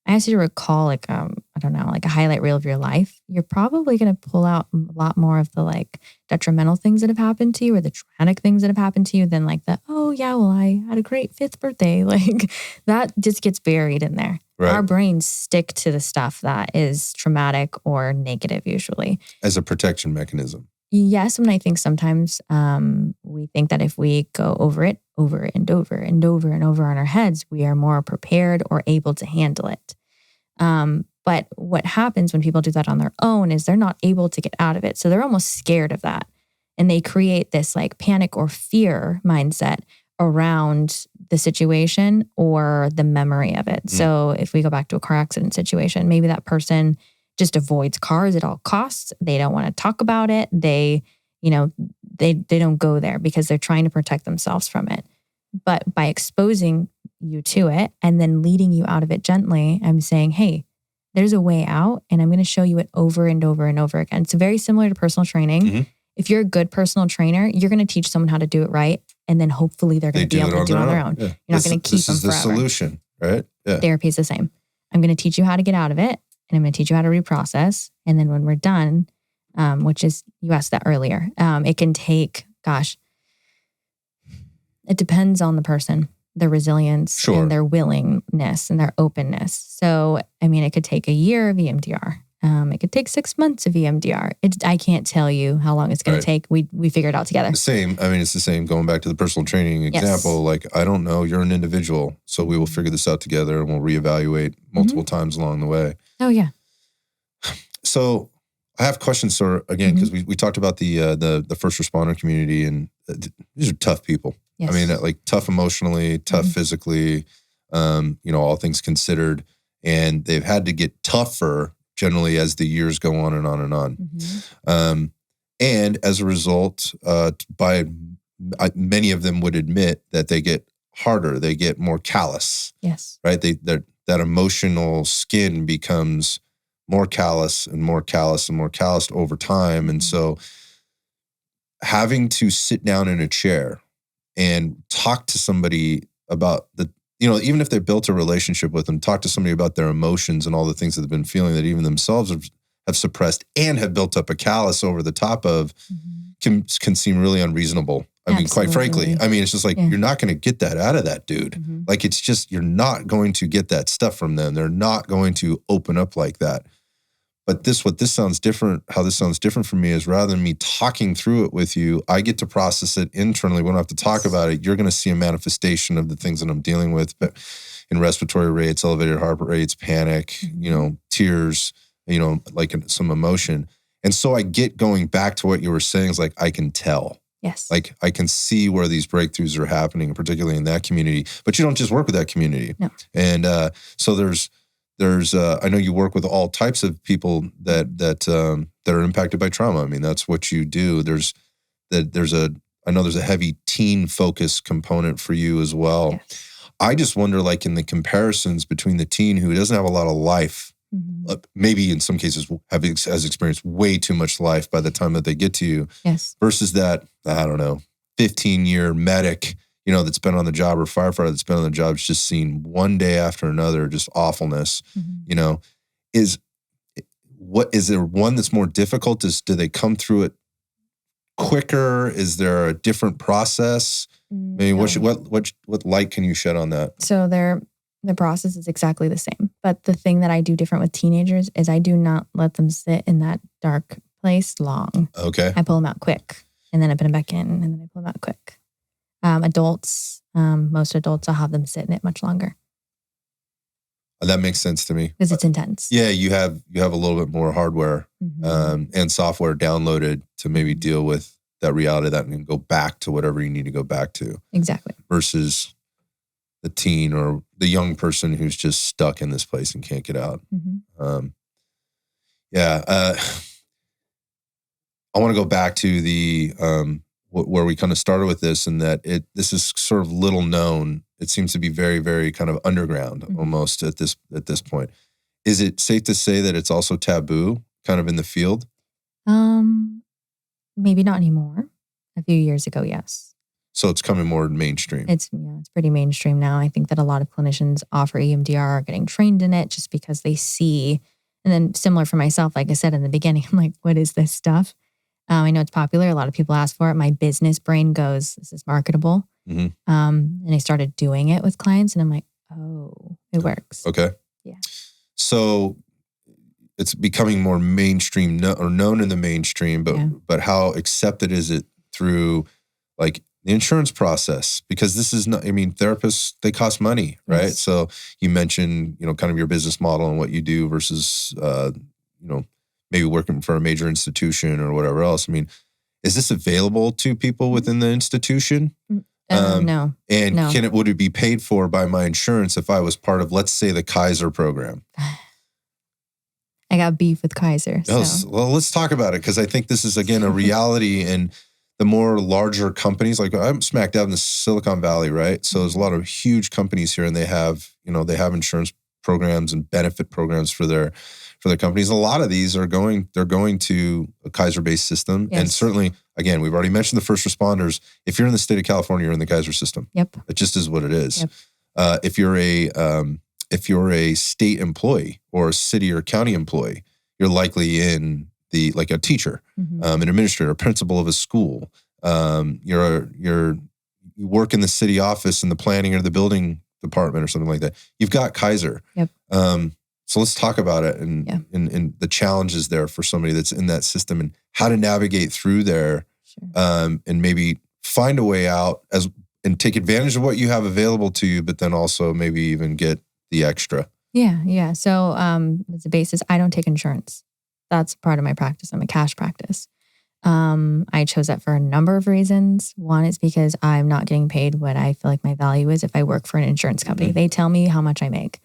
ask you to recall like, I don't know, like a highlight reel of your life, you're probably going to pull out a lot more of the like detrimental things that have happened to you, or the traumatic things that have happened to you, than like the, oh yeah, well, I had a great 5th birthday. Like that just gets buried in there. Right. Our brains stick to the stuff that is traumatic or negative usually. As a protection mechanism. Yes, and I think sometimes we think that if we go over it over and over and over and over on our heads, we are more prepared or able to handle it. But what happens when people do that on their own is they're not able to get out of it. So they're almost scared of that. And they create this like panic or fear mindset around the situation or the memory of it. So if we go back to a car accident situation, maybe that person just avoids cars at all costs. They don't want to talk about it. They don't go there because they're trying to protect themselves from it. But by exposing you to it and then leading you out of it gently, I'm saying, hey, there's a way out, and I'm going to show you it over and over and over again. It's very similar to personal training. If you're a good personal trainer, you're going to teach someone how to do it right. And then hopefully they're going to be able to do it on their own. Yeah. You're not going to keep them forever. This is the solution, right? Yeah. Therapy is the same. I'm going to teach you how to get out of it, and I'm going to teach you how to reprocess. And then when we're done, which is, you asked that earlier, it can take, it depends on the person, their resilience and their willingness and their openness. So, I mean, it could take a year of EMDR. It could take 6 months of EMDR. I can't tell you how long it's going to take. We figure it out together. The same. I mean, it's the same. Going back to the personal training example, like, I don't know, you're an individual. So we will figure this out together, and we'll reevaluate multiple times along the way. Oh, yeah. So I have questions, sir, again, because we talked about the first responder community, and these are tough people. Yes. I mean, like tough emotionally, tough physically, all things considered. And they've had to get tougher generally as the years go on and on and on. And as a result, many of them would admit that they get harder, they get more callous. Yes. Right? That emotional skin becomes more callous and more callous and more calloused over time. And so having to sit down in a chair and talk to somebody about even if they built a relationship with them, talk to somebody about their emotions and all the things that they've been feeling that even themselves have suppressed and have built up a callus over the top of, can seem really unreasonable. I mean, quite frankly, I mean, it's just like, you're not going to get that out of that dude. Like, it's just, you're not going to get that stuff from them. They're not going to open up like that. But how this sounds different for me is, rather than me talking through it with you, I get to process it internally. We don't have to talk about it. You're going to see a manifestation of the things that I'm dealing with, but in respiratory rates, elevated heart rates, panic, tears, like some emotion. And so I get going back to what you were saying, is like, I can tell. Yes. Like, I can see where these breakthroughs are happening, particularly in that community. But you don't just work with that community. No. And so there's I know you work with all types of people that are impacted by trauma. I mean, that's what you do. There's a I know there's a heavy teen focus component for you as well. Yes. I just wonder, like, in the comparisons between the teen who doesn't have a lot of life, maybe in some cases has experienced way too much life by the time that they get to you, Yes. versus that, I don't know, 15-year medic, that's been on the job, or firefighter that's been on the job, has just seen one day after another just awfulness. Is there one that's more difficult? Do they come through it quicker? Is there a different process? Maybe No. what light can you shed on that? So the process is exactly the same. But the thing that I do different with teenagers is I do not let them sit in that dark place long. Okay. I pull them out quick, and then I put them back in, and then I pull them out quick. Adults, most adults, I'll have them sit in it much longer. That makes sense to me. Because it's intense. Yeah, you have a little bit more hardware and software downloaded to maybe deal with that reality of that and go back to whatever you need to go back to. Exactly. Versus the teen or the young person who's just stuck in this place and can't get out. I want to go back to the where we kind of started with this, and that this is sort of little known. It seems to be very, very kind of underground almost at this point. Is it safe to say that it's also taboo kind of in the field? Maybe not anymore. A few years ago, yes. So it's coming more mainstream. It's pretty mainstream now. I think that a lot of clinicians offer EMDR, are getting trained in it just because they see. And then similar for myself, like I said in the beginning, I'm like, what is this stuff? I know it's popular. A lot of people ask for it. My business brain goes, this is marketable. And I started doing it with clients, and I'm like, oh, it works. Okay. Yeah. So it's becoming more mainstream or known in the mainstream, but how accepted is it through like the insurance process? Because this is not, therapists, they cost money, right? Yes. So you mentioned, kind of your business model and what you do versus, maybe working for a major institution or whatever else. Is this available to people within the institution? No. And no. would it be paid for by my insurance if I was part of, let's say, the Kaiser program? I got beef with Kaiser. So. Well, let's talk about it, because I think this is, again, a reality. And the more larger companies, like I'm smack dab in the Silicon Valley, right? So there's a lot of huge companies here, and they have insurance programs and benefit programs for their companies. A lot of these they're going to a Kaiser-based system. Yes. And certainly, again, we've already mentioned the first responders. If you're in the state of California, you're in the Kaiser system. Yep. It just is what it is. Yep. If you're a state employee or a city or county employee, you're likely in like a teacher, an administrator, a principal of a school. You work in the city office in the planning or the building department or something like that. You've got Kaiser. Yep. So let's talk about it and the challenges there for somebody that's in that system and how to navigate through there. Sure. And maybe find a way out and take advantage of what you have available to you, but then also maybe even get the extra. Yeah. So as a basis, I don't take insurance. That's part of my practice. I'm a cash practice. I chose that for a number of reasons. One is because I'm not getting paid what I feel like my value is if I work for an insurance company. They tell me how much I make,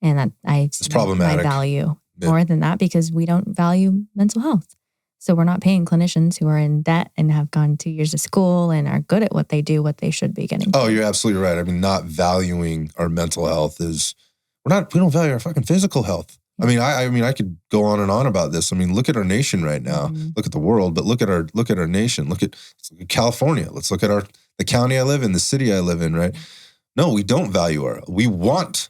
and that it's problematic. My value more than that, because we don't value mental health. So we're not paying clinicians who are in debt and have gone 2 years of school and are good at what they do, what they should be getting. Oh, you're absolutely right. Not valuing our mental health we don't value our fucking physical health. I could go on and on about this. Look at our nation right now. Look at the world, but look at our nation. Let's look at California. Let's look at the county I live in, the city I live in, right? No, we don't value we want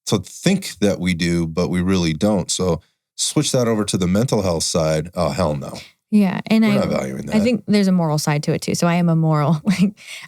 to think that we do, but we really don't. So switch that over to the mental health side. Oh, hell no. Yeah. And we're not valuing that. I think there's a moral side to it too. So I am a moral,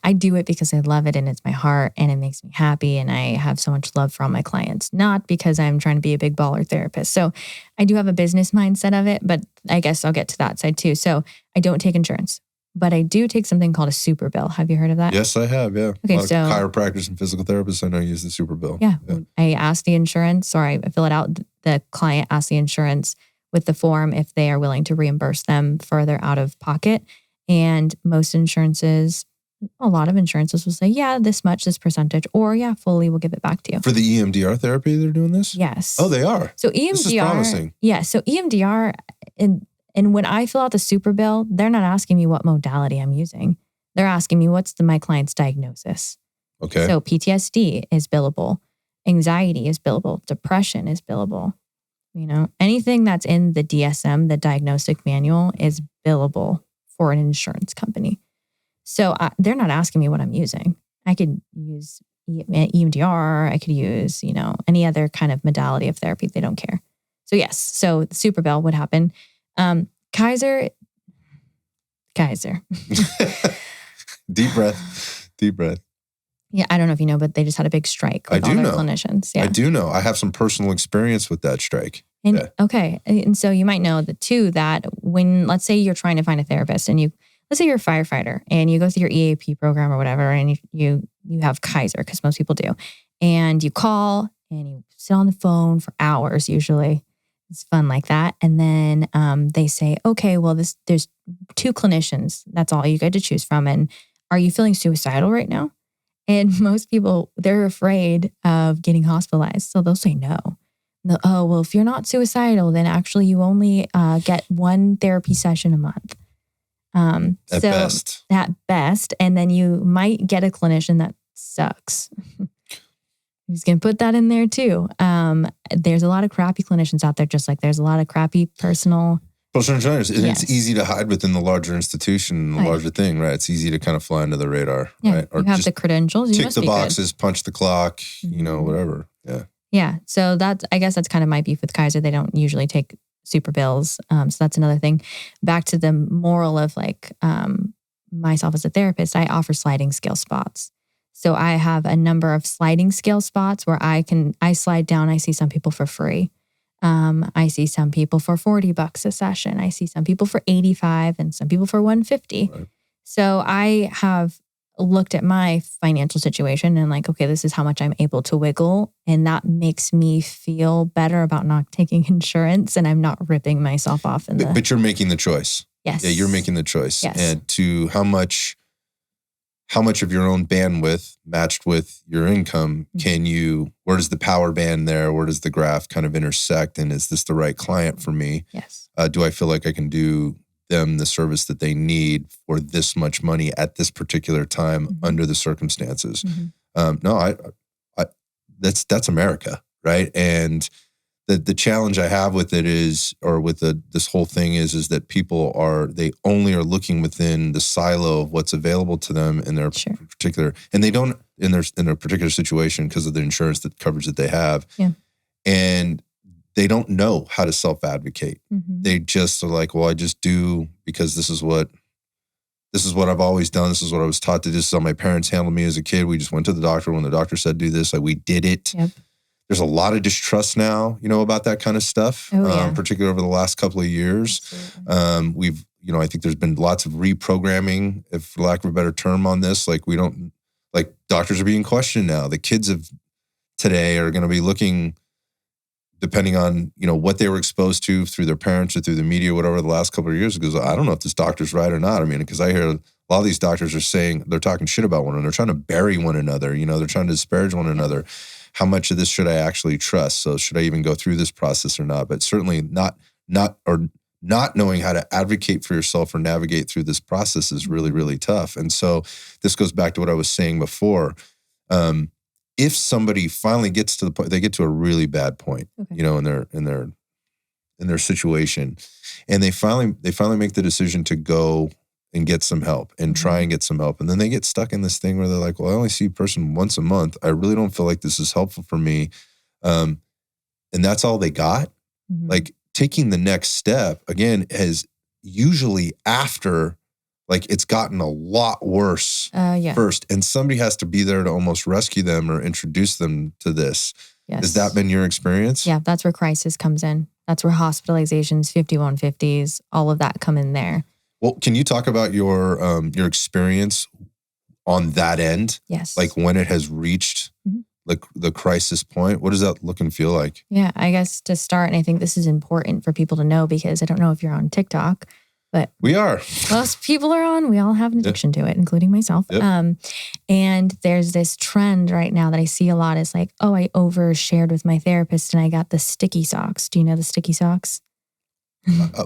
I do it because I love it and it's my heart and it makes me happy. And I have so much love for all my clients, not because I'm trying to be a big baller therapist. So I do have a business mindset of it, but I guess I'll get to that side too. So I don't take insurance, but I do take something called a super bill. Have you heard of that? Yes, I have. Yeah. Okay. So chiropractors and physical therapists, I know use the super bill. Yeah. I ask the insurance, or I fill it out. The client asks the insurance with the form if they are willing to reimburse them further out of pocket. And most insurances, a lot of insurances will say, yeah, this percentage, or yeah, fully we'll give it back to you. For the EMDR therapy, they're doing this? Yes. Oh, they are? So EMDR, this is promising. Yeah. So EMDR, and when I fill out the super bill, they're not asking me what modality I'm using. They're asking me, what's my client's diagnosis? Okay. So PTSD is billable. Anxiety is billable. Depression is billable. Anything that's in the DSM, the diagnostic manual, is billable for an insurance company. So they're not asking me what I'm using. I could use EMDR. I could use, any other kind of modality of therapy. They don't care. So yes. So the super bill would happen. Kaiser. Deep breath. Yeah, I don't know if you know, but they just had a big strike with all their clinicians. Yeah. I do know. I have some personal experience with that strike. And okay. And so you might know that when, let's say you're trying to find a therapist and let's say you're a firefighter and you go through your EAP program or whatever, and you have Kaiser, because most people do. And you call and you sit on the phone for hours usually. It's fun like that. And then they say, okay, well, there's 2 clinicians. That's all you get to choose from. And are you feeling suicidal right now? And most people, they're afraid of getting hospitalized. So they'll say no. Oh, well, if you're not suicidal, then actually you only get 1 therapy session a month. At best. And then you might get a clinician that sucks. He's going to put that in there too. There's a lot of crappy clinicians out there, just like there's a lot of crappy personal insurance. And It's easy to hide within the larger institution, the larger thing, right? It's easy to kind of fly under the radar, right? Or you have the credentials. Tick the boxes, punch the clock, whatever. Yeah. Yeah. So I guess that's kind of my beef with Kaiser. They don't usually take super bills. So that's another thing. Back to the moral of myself as a therapist, I offer sliding scale spots. So I have a number of sliding scale spots where I slide down. I see some people for free. I see some people for $40 a session. I see some people for $85 and some people for $150. Right. So I have looked at my financial situation and okay, this is how much I'm able to wiggle. And that makes me feel better about not taking insurance, and I'm not ripping myself off. But you're making the choice. Yes. Yeah, you're making the choice. Yes. And to how much of your own bandwidth matched with your income where does the power band there? Where does the graph kind of intersect? And is this the right client for me? Yes. Do I feel like I can do them the service that they need for this much money at this particular time under the circumstances? That's America, right? And the challenge I have with it is, or with this whole thing is that people they only are looking within the silo of what's available to them in their particular, and they don't in their particular situation because of the insurance coverage that they have. Yeah. And they don't know how to self-advocate. They just are like, well, I just do because this is what I've always done. This is what I was taught to do. This is how my parents handled me as a kid. We just went to the doctor when the doctor said do this, we did it. Yep. There's a lot of distrust now, about that kind of stuff, particularly over the last couple of years. I think there's been lots of reprogramming, if for lack of a better term, on this. Doctors are being questioned now. The kids of today are going to be looking, depending on, what they were exposed to through their parents or through the media, whatever, the last couple of years, because I don't know if this doctor's right or not. I mean, because I hear a lot of these doctors are saying, they're talking shit about one another. They're trying to bury one another. They're trying to disparage one another. How much of this should I actually trust? So should I even go through this process or not? But certainly not knowing how to advocate for yourself or navigate through this process is really, really tough. And so this goes back to what I was saying before. If somebody finally gets to the point, they get to a really bad point, in their situation, and they finally make the decision to go and get some help and try and get some help. And then they get stuck in this thing where they're like, well, I only see a person once a month. I really don't feel like this is helpful for me. And that's all they got. Taking the next step again is usually after it's gotten a lot worse first. And somebody has to be there to almost rescue them or introduce them to this. Yes. Has that been your experience? Yeah, that's where crisis comes in. That's where hospitalizations, 5150s, all of that come in there. Well, can you talk about your experience on that end? Yes. When it has reached the crisis point, what does that look and feel like? Yeah, I guess to start, and I think this is important for people to know, because I don't know if you're on TikTok, but we are. Most people are on. We all have an addiction to it, including myself. Yep. And there's this trend right now that I see a lot is I overshared with my therapist and I got the sticky socks. Do you know the sticky socks?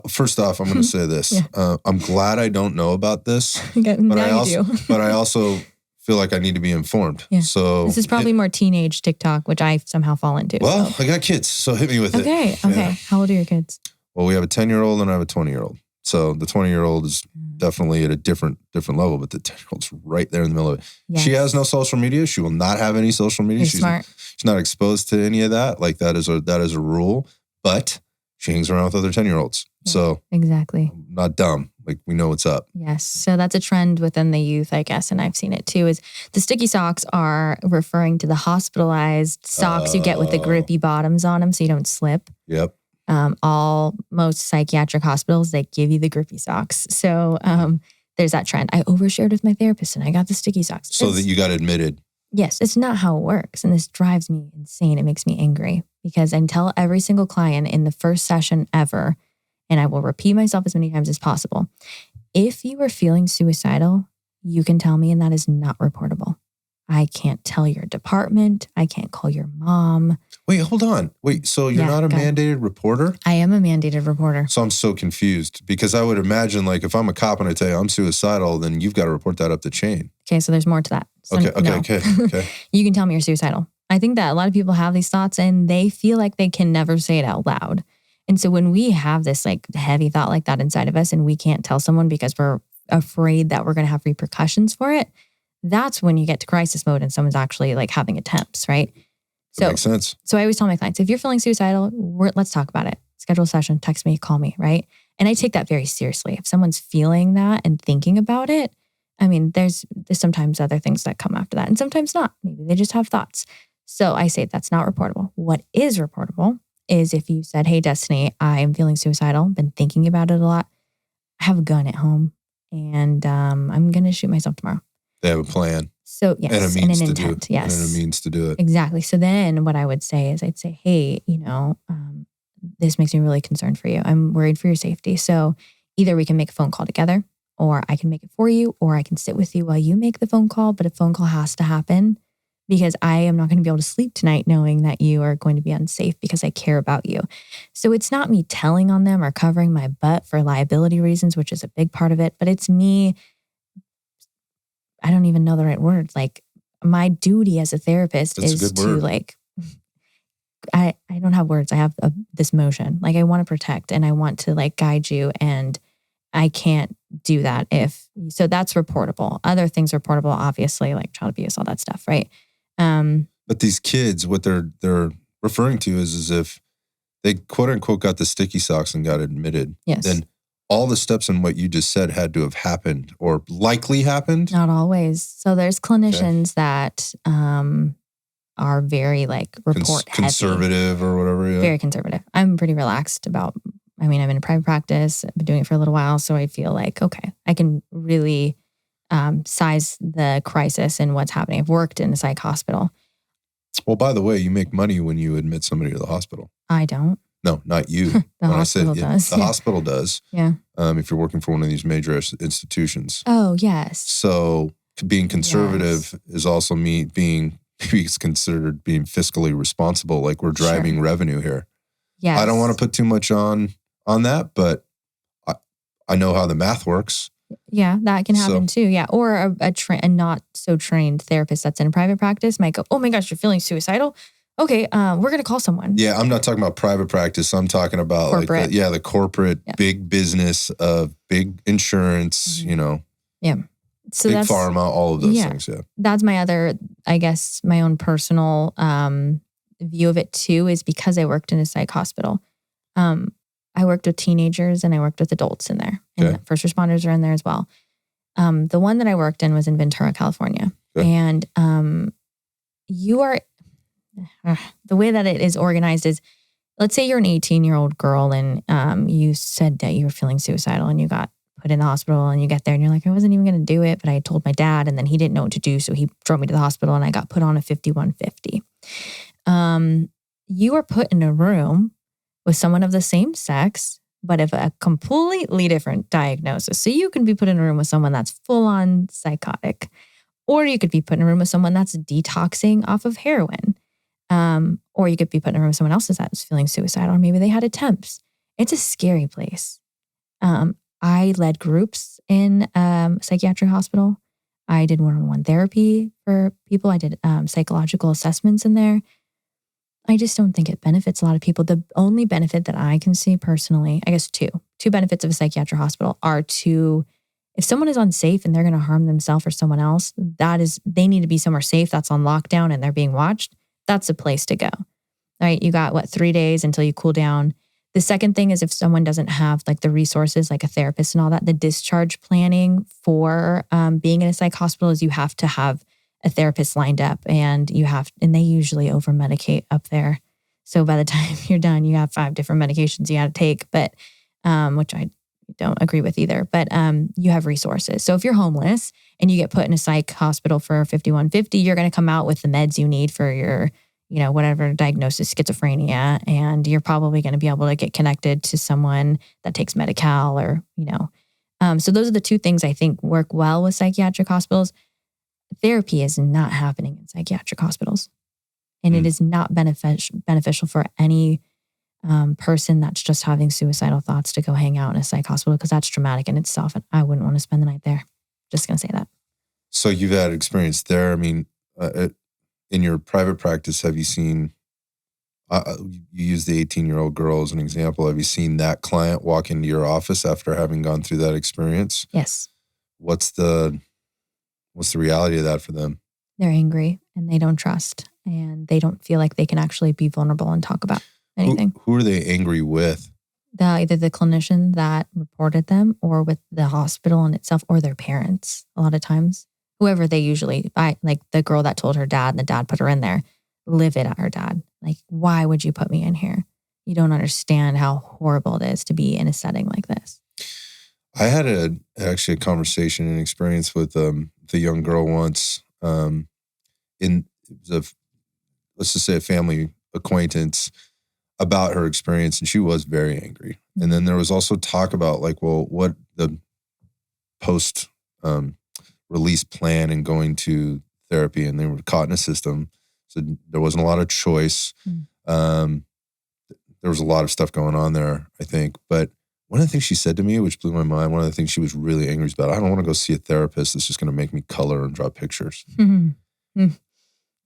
First off, I'm going to say this. Yeah. I'm glad I don't know about this, Okay, but now you do. but I also feel like I need to be informed. Yeah. So this is probably more teenage TikTok, which I somehow fall into. Well, so. I got kids, so hit me with it. Okay. Yeah. How old are your kids? Well, we have a 10-year-old and I have a 20-year-old. So the 20-year-old is definitely at a different level, but the 10-year-old's right there in the middle of it. Yes. She has no social media. She will not have any social media. She's smart. She's not exposed to any of that. Like that is a rule, but she hangs around with other 10-year-olds. Yeah, so exactly. Not dumb. Like we know what's up. Yes. So that's a trend within the youth, I guess. And I've seen it too, is the sticky socks are referring to the hospitalized socks you get with the grippy bottoms on them so you don't slip. Yep. Most psychiatric hospitals, they give you the grippy socks. So there's that trend. I overshared with my therapist and I got the sticky socks. So that you got admitted. Yes, it's not how it works. And this drives me insane. It makes me angry because I tell every single client in the first session ever, and I will repeat myself as many times as possible. If you are feeling suicidal, you can tell me, and that is not reportable. I can't tell your department. I can't call your mom. Wait, hold on. Wait, so you're not a mandated reporter? I am a mandated reporter. So I'm so confused because I would imagine like if I'm a cop and I tell you I'm suicidal, then you've got to report that up the chain. Okay, so there's more to that. So Okay. You can tell me you're suicidal. I think that a lot of people have these thoughts and they feel like they can never say it out loud. And so when we have this like heavy thought like that inside of us and we can't tell someone because we're afraid that we're going to have repercussions for it, that's when you get to crisis mode and someone's actually like having attempts, right? That makes sense. So I always tell my clients, if you're feeling suicidal, let's talk about it. Schedule a session, text me, call me, right? And I take that very seriously. If someone's feeling that and thinking about it, I mean, there's sometimes other things that come after that and sometimes not. Maybe they just have thoughts. So I say that's not reportable. What is reportable is if you said, hey, Destiny, I am feeling suicidal, been thinking about it a lot. I have a gun at home and I'm going to shoot myself tomorrow. They have a plan. So yes, and an intent. Do it. Yes. And a means to do it. Exactly. So then what I would say is I'd say, hey, this makes me really concerned for you. I'm worried for your safety. So either we can make a phone call together or I can make it for you or I can sit with you while you make the phone call. But a phone call has to happen because I am not going to be able to sleep tonight knowing that you are going to be unsafe because I care about you. So it's not me telling on them or covering my butt for liability reasons, which is a big part of it, but it's me. I don't even know the right word. Like my duty as a therapist is to like, I don't have words. I have this motion. Like I want to protect and I want to like guide you and I can't do that so that's reportable. Other things reportable, obviously, like child abuse, all that stuff, right? But these kids, what they're referring to is if they quote unquote got the sticky socks and got admitted, yes. Then all the steps in what you just said had to have happened or likely happened? Not always. So there's clinicians that are very like report heavy. Conservative or whatever. Yeah. Very conservative. I'm pretty relaxed about, I'm in a private practice. I've been doing it for a little while. So I feel like, okay, I can really size the crisis and what's happening. I've worked in a psych hospital. Well, by the way, you make money when you admit somebody to the hospital. I don't. No, not you. The hospital does. The hospital does. Yeah. If you're working for one of these major institutions. Oh, yes. So being conservative is also maybe it's considered being fiscally responsible. Like we're driving revenue here. Yes. I don't want to put too much on that, but I know how the math works. Yeah, that can happen too. Yeah. Or a not so trained therapist that's in a private practice might go, oh my gosh, you're feeling suicidal. Okay, we're going to call someone. Yeah, I'm not talking about private practice. I'm talking about corporate. The corporate big business of big insurance, Yeah. So big pharma, all of those things. Yeah. That's my other, I guess, my own personal view of it too, is because I worked in a psych hospital. I worked with teenagers and I worked with adults in there. And first responders are in there as well. The one that I worked in was in Ventura, California. Okay. And you are... the way that it is organized is, let's say you're an 18-year-old girl and you said that you were feeling suicidal and you got put in the hospital and you get there and you're like, I wasn't even going to do it, but I told my dad and then he didn't know what to do. So he drove me to the hospital and I got put on a 5150. You are put in a room with someone of the same sex, but of a completely different diagnosis. So you can be put in a room with someone that's full on psychotic, or you could be put in a room with someone that's detoxing off of heroin. Or you could be put in a room with someone else that's feeling suicidal, or maybe they had attempts. It's a scary place. I led groups in psychiatric hospital. I did one-on-one therapy for people. I did psychological assessments in there. I just don't think it benefits a lot of people. The only benefit that I can see personally, I guess two benefits of a psychiatric hospital are to, if someone is unsafe and they're going to harm themselves or someone else, they need to be somewhere safe that's on lockdown and they're being watched. That's a place to go, right? You got 3 days until you cool down. The second thing is if someone doesn't have like the resources, like a therapist and all that, the discharge planning for being in a psych hospital is you have to have a therapist lined up and they usually over medicate up there. So by the time you're done, you have 5 different medications you got to take, but which I don't agree with either, but you have resources. So if you're homeless and you get put in a psych hospital for 5150, you're going to come out with the meds you need for your, whatever diagnosis, schizophrenia, and you're probably going to be able to get connected to someone that takes Medi-Cal or, so those are the 2 things I think work well with psychiatric hospitals. Therapy is not happening in psychiatric hospitals, and it is not beneficial for any person that's just having suicidal thoughts to go hang out in a psych hospital, because that's traumatic in itself, and I wouldn't want to spend the night there. Just going to say that. So you've had experience there. I mean, in your private practice, have you seen, you use the 18-year-old girl as an example. Have you seen that client walk into your office after having gone through that experience? Yes. What's the reality of that for them? They're angry and they don't trust, and they don't feel like they can actually be vulnerable and talk about anything. Who are they angry with? Either the clinician that reported them, or with the hospital in itself, or their parents. A lot of times, whoever they usually, like the girl that told her dad and the dad put her in there, livid at her dad. Like, why would you put me in here? You don't understand how horrible it is to be in a setting like this. I had actually a conversation and experience with the young girl once. Let's just say a family acquaintance, about her experience, and she was very angry. And then there was also talk about what the post release plan and going to therapy, and they were caught in a system, so there wasn't a lot of choice. There was a lot of stuff going on there, I think, but one of the things she said to me, which blew my mind, one of the things she was really angry about, I don't want to go see a therapist that's just going to make me color and draw pictures.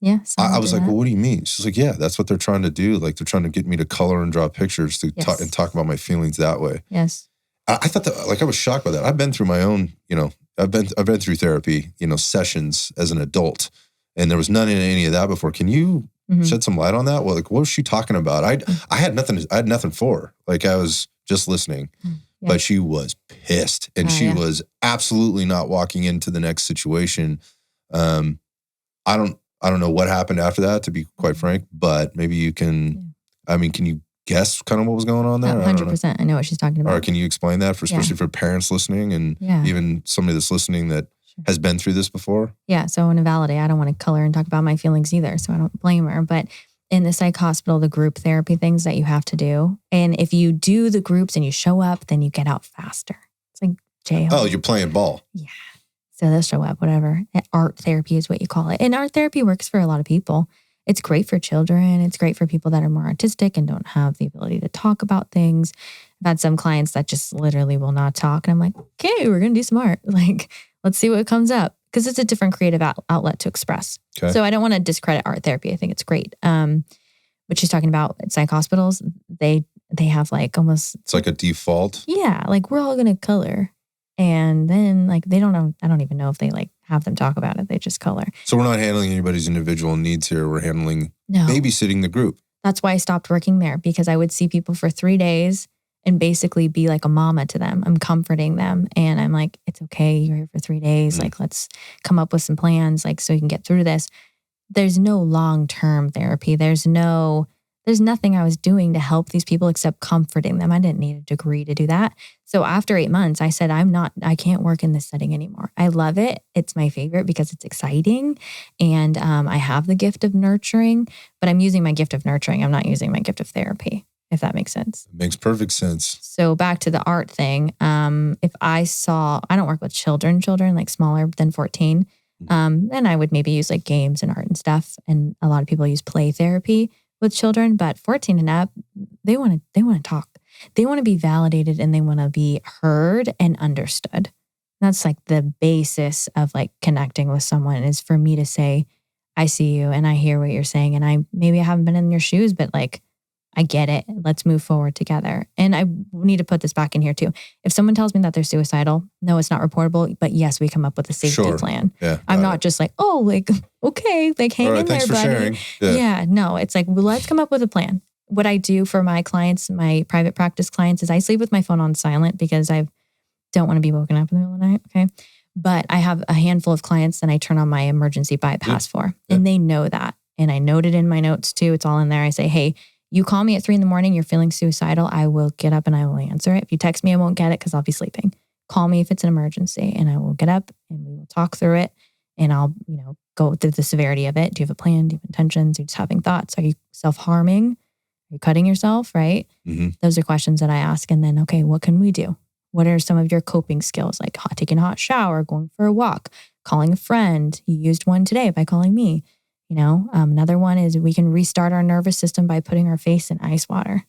Yeah. I was like, well, what do you mean? She's like, yeah, that's what they're trying to do. Like, they're trying to get me to color and draw pictures to talk about my feelings that way. Yes. I thought that, I was shocked by that. I've been through my own, I've been through therapy, sessions as an adult, and there was none in any of that before. Can you shed some light on that? Well, what was she talking about? I had nothing for her. I was just listening, but she was pissed, and she was absolutely not walking into the next situation. I don't know what happened after that, to be quite frank, but maybe you can, can you guess kind of what was going on there? 100%. I know what she's talking about. Or can you explain that, especially for parents listening and even somebody that's listening that has been through this before? Yeah. So in a valid day, I don't want to color and talk about my feelings either, so I don't blame her. But in the psych hospital, the group therapy things that you have to do, and if you do the groups and you show up, then you get out faster. It's like jail. Oh, you're playing ball. Yeah. So they'll show up, whatever. Art therapy is what you call it. And art therapy works for a lot of people. It's great for children. It's great for people that are more artistic and don't have the ability to talk about things. I've had some clients that just literally will not talk. And I'm like, okay, we're going to do some art. Let's see what comes up. Because it's a different creative outlet to express. Okay. So I don't want to discredit art therapy. I think it's great. What she's talking about at psych hospitals, they have almost... It's like a default? Yeah. We're all going to color. And then they don't know, I don't even know if they have them talk about it. They just color. So we're not handling anybody's individual needs here. We're handling babysitting the group. That's why I stopped working there, because I would see people for 3 days and basically be like a mama to them. I'm comforting them. And I'm like, it's okay. You're here for 3 days. Let's come up with some plans, so you can get through this. There's no long-term therapy. There's nothing I was doing to help these people except comforting them. I didn't need a degree to do that. So after 8 months, I said, I can't work in this setting anymore. I love it. It's my favorite because it's exciting. And I have the gift of nurturing, but I'm using my gift of nurturing. I'm not using my gift of therapy, if that makes sense. It makes perfect sense. So back to the art thing. If I don't work with children smaller than 14, then I would maybe use games and art and stuff. And a lot of people use play therapy with children, but 14 and up, they want to talk. They want to be validated and they want to be heard and understood. That's like the basis of like connecting with someone, is for me to say, I see you and I hear what you're saying. And maybe I haven't been in your shoes, but like, I get it. Let's move forward together. And I need to put this back in here too. If someone tells me that they're suicidal, no, it's not reportable. But yes, we come up with a safety plan. Yeah, I'm not just like, oh, like, okay, like hang in there, buddy. Sharing. Yeah, no, it's like, well, let's come up with a plan. What I do for my clients, my private practice clients, is I sleep with my phone on silent because I don't want to be woken up in the middle of the night. Okay. But I have a handful of clients that I turn on my emergency bypass for, and they know that. And I note it in my notes too. It's all in there. I say, hey, you call me at 3 a.m, you're feeling suicidal, I will get up and I will answer it. If you text me, I won't get it because I'll be sleeping. Call me if it's an emergency and I will get up and we will talk through it. And I'll, go through the severity of it. Do you have a plan? Do you have intentions? Are you just having thoughts? Are you self-harming? Are you cutting yourself? Right? Mm-hmm. Those are questions that I ask. And then, okay, what can we do? What are some of your coping skills? Like taking a hot shower, going for a walk, calling a friend. You used one today by calling me. Another one is we can restart our nervous system by putting our face in ice water.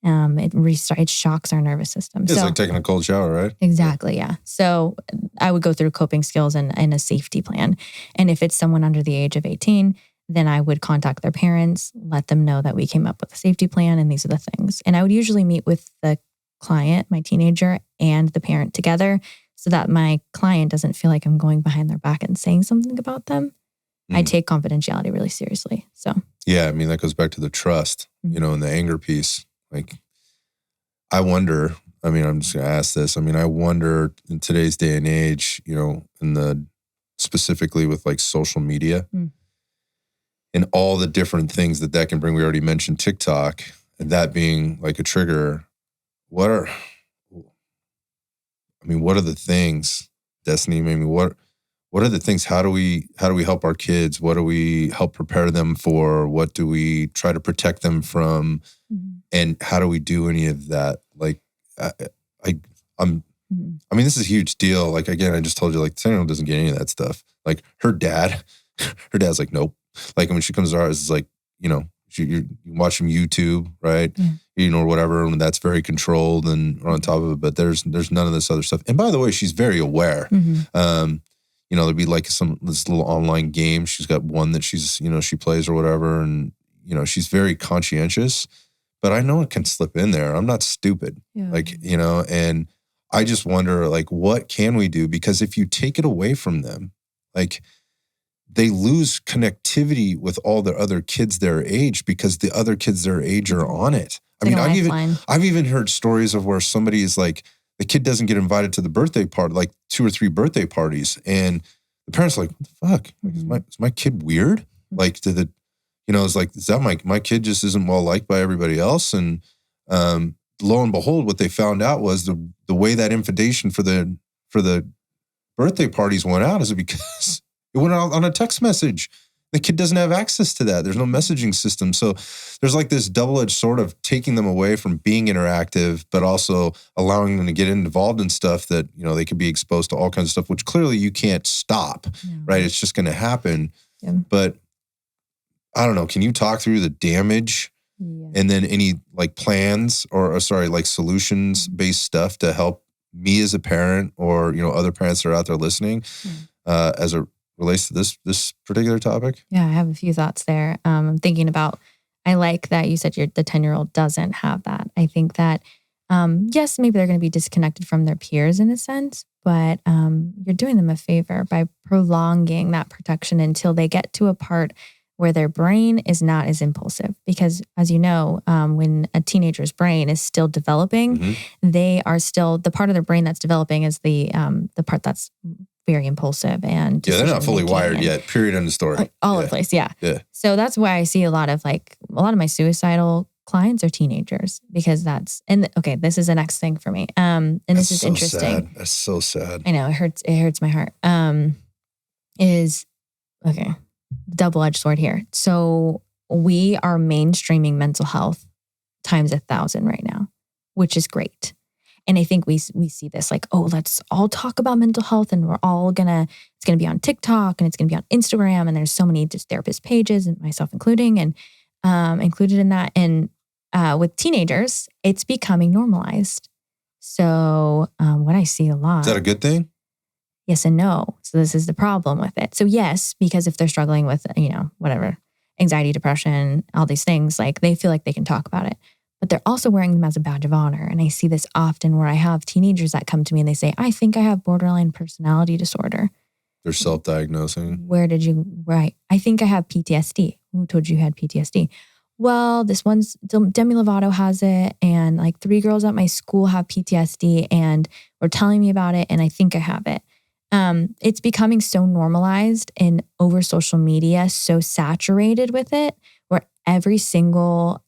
It shocks our nervous system. It's like taking a cold shower, right? Exactly, yeah. So I would go through coping skills and a safety plan. And if it's someone under the age of 18, then I would contact their parents, let them know that we came up with a safety plan and these are the things. And I would usually meet with the client, my teenager, and the parent together so that my client doesn't feel like I'm going behind their back and saying something about them. I take confidentiality really seriously. So yeah, I mean, that goes back to the trust, and the anger piece. Like, I wonder, I'm just going to ask this. I wonder in today's day and age, specifically with like social media and all the different things that can bring. We already mentioned TikTok, and that being like a trigger. What are the things, Destiny? What are the things? How do we help our kids? What do we help prepare them for? What do we try to protect them from? Mm-hmm. And how do we do any of that? Like, this is a huge deal. Like, again, I just told you, like, 10-year-old doesn't get any of that stuff. Like, her dad's like, nope. Like, when she comes to ours, it's like, you watch some YouTube, right? Yeah. Or whatever, and that's very controlled and on top of it. But there's none of this other stuff. And by the way, she's very aware. Mm-hmm. There'd be like this little online game. She's got one that she's, she plays or whatever. And, she's very conscientious, but I know it can slip in there. I'm not stupid. Yeah. Like, and I just wonder, like, what can we do? Because if you take it away from them, like, they lose connectivity with all the other kids their age because the other kids their age are on it. I've even heard stories of where somebody is like, the kid doesn't get invited to the birthday party, like 2 or 3 birthday parties. And the parents are like, what the fuck? Like, is my kid weird? Like, it's like, is that my kid just isn't well liked by everybody else? And lo and behold, what they found out was the way that invitation for the birthday parties went out is because it went out on a text message. The kid doesn't have access to that. There's no messaging system. So there's like this double-edged sword of taking them away from being interactive, but also allowing them to get involved in stuff that, they could be exposed to all kinds of stuff, which clearly you can't stop, right? It's just going to happen. Yeah. But I don't know. Can you talk through the damage and then any like plans or like solutions-based stuff to help me as a parent or, other parents that are out there listening as it relates to this particular topic? Yeah, I have a few thoughts there. I'm thinking about, I like that you said the 10-year-old doesn't have that. I think that, yes, maybe they're going to be disconnected from their peers in a sense, but you're doing them a favor by prolonging that protection until they get to a part where their brain is not as impulsive. Because as you know, when a teenager's brain is still developing, they are still, the part of their brain that's developing is the part that's very impulsive and they're not fully wired yet. Period. End of story. All over the place. Yeah. So that's why I see a lot of my suicidal clients are teenagers because this is the next thing for me. And this is so interesting. Sad. That's so sad. I know it hurts my heart. Double-edged sword here. So we are mainstreaming mental health times 1,000 right now, which is great. And I think we see this like, oh, let's all talk about mental health and it's gonna be on TikTok and it's gonna be on Instagram and there's so many just therapist pages and myself including and included in that. And with teenagers, it's becoming normalized. So what I see a lot. Is that a good thing? Yes and no. So this is the problem with it. So yes, because if they're struggling with, whatever, anxiety, depression, all these things, like they feel like they can talk about it, but they're also wearing them as a badge of honor. And I see this often where I have teenagers that come to me and they say, I think I have borderline personality disorder. They're self-diagnosing. Right. I think I have PTSD. Who told you had PTSD? Well, this one's Demi Lovato has it, and like 3 girls at my school have PTSD and were telling me about it, and I think I have it. It's becoming so normalized and over social media, so saturated with it, where every single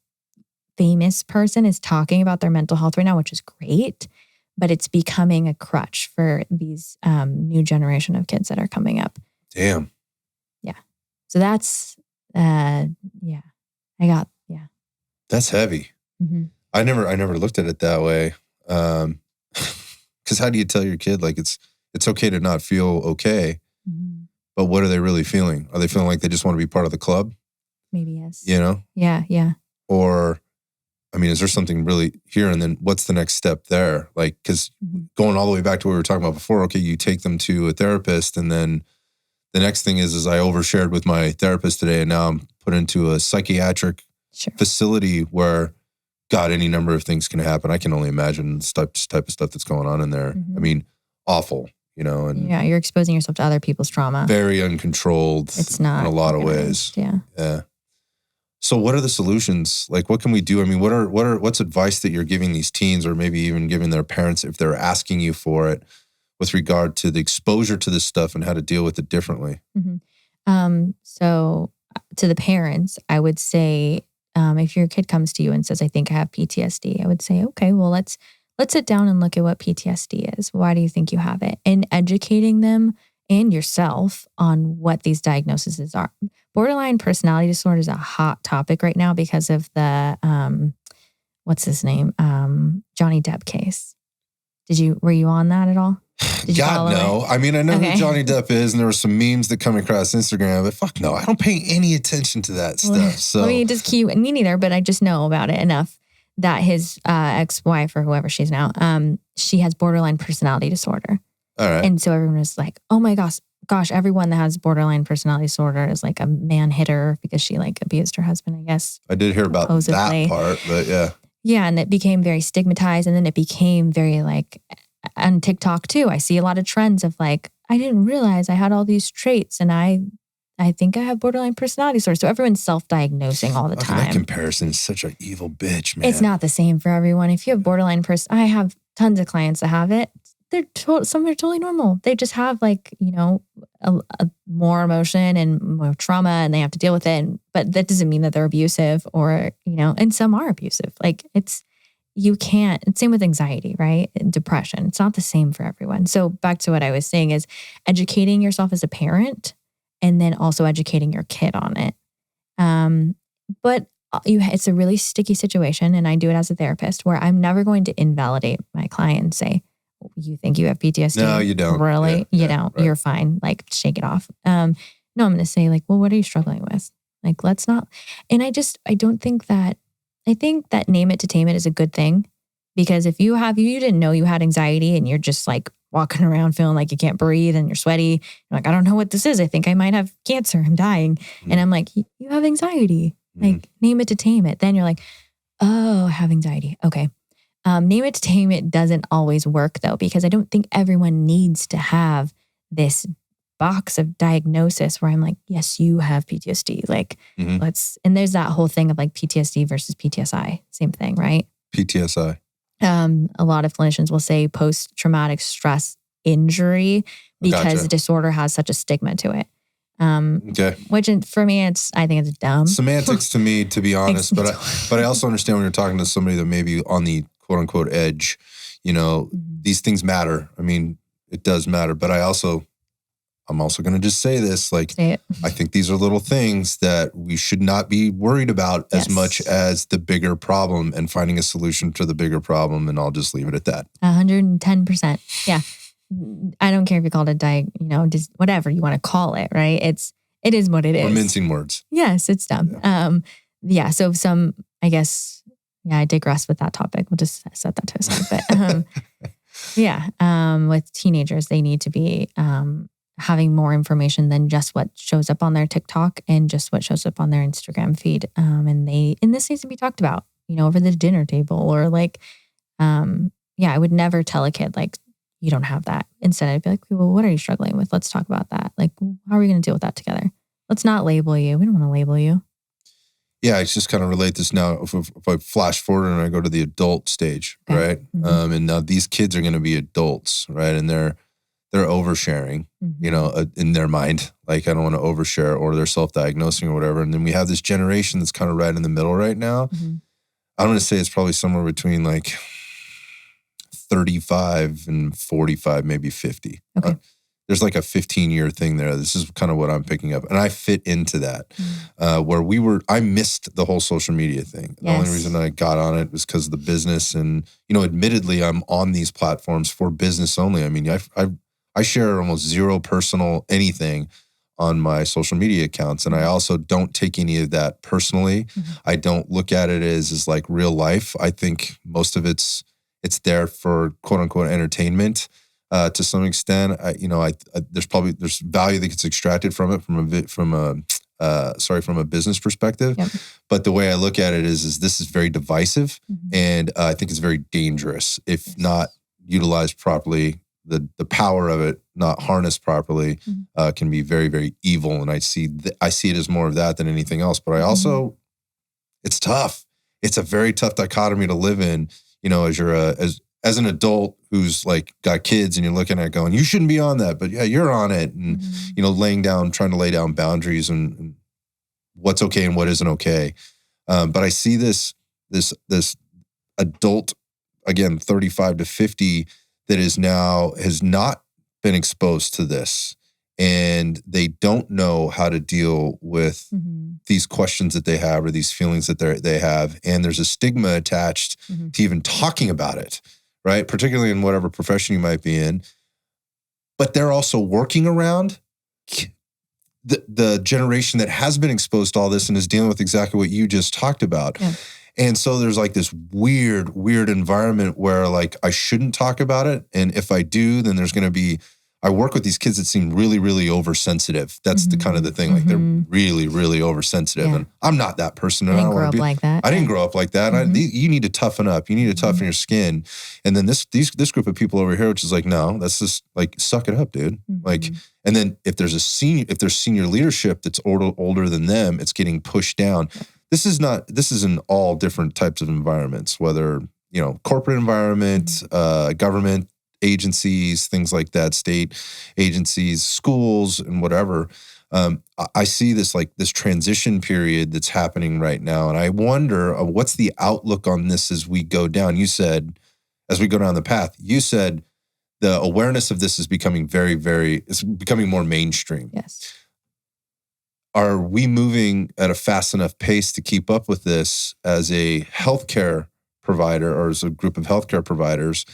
famous person is talking about their mental health right now, which is great, but it's becoming a crutch for these new generation of kids that are coming up. Damn. Yeah. So that's, That's heavy. Mm-hmm. I never looked at it that way. Because how do you tell your kid, like, it's okay to not feel okay, mm-hmm. but what are they really feeling? Are they feeling like they just want to be part of the club? Maybe yes. Yeah. Or, I mean, is there something really here? And then what's the next step there? Like, because going all the way back to what we were talking about before, okay, you take them to a therapist, and then the next thing is I overshared with my therapist today, and now I'm put into a psychiatric facility where, God, any number of things can happen. I can only imagine this type of stuff that's going on in there. Mm-hmm. I mean, awful, and you're exposing yourself to other people's trauma. Very uncontrolled. It's not in a lot of ways. Yeah. So what are the solutions? Like, what can we do? I mean, what's advice that you're giving these teens, or maybe even giving their parents if they're asking you for it, with regard to the exposure to this stuff and how to deal with it differently? Mm-hmm. So to the parents, I would say, if your kid comes to you and says, I think I have PTSD, I would say, okay, well, let's sit down and look at what PTSD is. Why do you think you have it? And educating them and yourself on what these diagnoses are. Borderline personality disorder is a hot topic right now because of the, what's his name? Johnny Depp case. Were you on that at all? God, no. I mean, I know who Johnny Depp is, and there were some memes that come across Instagram, but fuck no, I don't pay any attention to that stuff. So let me just me neither, but I just know about it enough that his ex-wife, or whoever she is now, she has borderline personality disorder. All right. And so everyone was like, oh my gosh, everyone that has borderline personality disorder is like a man hitter because she like abused her husband, I guess. I did hear about that part, but yeah. Yeah, and it became very stigmatized, and then it became very like, on TikTok too, I see a lot of trends of like, I didn't realize I had all these traits, and I think I have borderline personality disorder. So everyone's self-diagnosing all the time. That comparison is such an evil bitch, man. It's not the same for everyone. If you have borderline I have tons of clients that have it. Some are totally normal. They just have like, a more emotion and more trauma, and they have to deal with it. But that doesn't mean that they're abusive, or, and some are abusive. Like it's same with anxiety, right? And depression. It's not the same for everyone. So back to what I was saying is educating yourself as a parent, and then also educating your kid on it. But it's a really sticky situation, and I do it as a therapist where I'm never going to invalidate my client and say, you think you have PTSD? No, you don't. Really? Right. You're fine. Like, shake it off. No, I'm going to say like, well, what are you struggling with? Like, let's not. And I think that name it to tame it is a good thing, because if you didn't know you had anxiety and you're just like walking around feeling like you can't breathe and you're sweaty, you're like, I don't know what this is. I think I might have cancer. I'm dying. And I'm like, you have anxiety. Like, name it to tame it. Then you're like, oh, I have anxiety. Okay. Name it to tame it doesn't always work though, because I don't think everyone needs to have this box of diagnosis where I'm like, yes, you have PTSD. Like, and there's that whole thing of like PTSD versus PTSI, same thing, right? PTSI. A lot of clinicians will say post-traumatic stress injury because disorder has such a stigma to it. Which for me, I think it's dumb. Semantics to me, to be honest, but I also understand when you're talking to somebody that may be on the quote unquote edge, these things matter. I mean, it does matter, but I'm also going to just say this, like, I think these are little things that we should not be worried about as much as the bigger problem, and finding a solution to the bigger problem. And I'll just leave it at that. 110%. Yeah. I don't care if you call it just whatever you want to call it, right? It is what it is. We're mincing words. Yes, it's dumb. So some, I guess, Yeah, I digress with that topic. We'll just set that to a side. But with teenagers, they need to be having more information than just what shows up on their TikTok and just what shows up on their Instagram feed. And this needs to be talked about, over the dinner table or like, I would never tell a kid like, you don't have that. Instead, I'd be like, well, what are you struggling with? Let's talk about that. Like, how are we going to deal with that together? Let's not label you. We don't want to label you. Yeah, I just kind of relate this now. If I flash forward and I go to the adult stage, Okay. right? Mm-hmm. And now these kids are going to be adults, right? And they're oversharing, in their mind. Like, I don't want to overshare, or they're self-diagnosing or whatever. And then we have this generation that's kind of right in the middle right now. Mm-hmm. I'm going to say it's probably somewhere between like 35 and 45, maybe 50. Okay. There's like a 15-year thing there. This is kind of what I'm picking up. And I fit into that, where I missed the whole social media thing. The only reason I got on it was because of the business. And, admittedly, I'm on these platforms for business only. I mean, I share almost zero personal anything on my social media accounts. And I also don't take any of that personally. Mm-hmm. I don't look at it as like real life. I think most of it's there for quote unquote entertainment. To some extent, there's value that gets extracted from it from a business perspective. Yep. But the way I look at it is this is very divisive, and I think it's very dangerous if not utilized properly. The power of it not harnessed properly can be very, very evil, and I see it as more of that than anything else. But I also, it's tough. It's a very tough dichotomy to live in. As you're as an adult who's like got kids and you're looking at it going, you shouldn't be on that, but yeah, you're on it. And, trying to lay down boundaries and what's okay and what isn't okay. But I see this adult, again, 35 to 50 that has not been exposed to this. And they don't know how to deal with these questions that they have or these feelings that they have. And there's a stigma attached to even talking about it, right? Particularly in whatever profession you might be in. But they're also working around the generation that has been exposed to all this and is dealing with exactly what you just talked about. Yeah. And so there's like this weird environment where like I shouldn't talk about it. And if I do, then there's going to be, I work with these kids that seem really, really oversensitive. That's the kind of the thing. Like they're really, really oversensitive. Yeah. And I'm not that person. I didn't grow up like that. I didn't grow up like that. You need to toughen up. You need to toughen your skin. And then this group of people over here, which is like, no, that's just like, suck it up, dude. Like, and then if there's senior leadership that's older than them, it's getting pushed down. This is in all different types of environments, whether, corporate environment, government, agencies, things like that, state agencies, schools, and whatever. I see this transition period that's happening right now. And I wonder what's the outlook on this as we go down. You said, as we go down the path, you said the awareness of this is becoming it's becoming more mainstream. Yes. Are we moving at a fast enough pace to keep up with this as a healthcare provider or as a group of healthcare providers?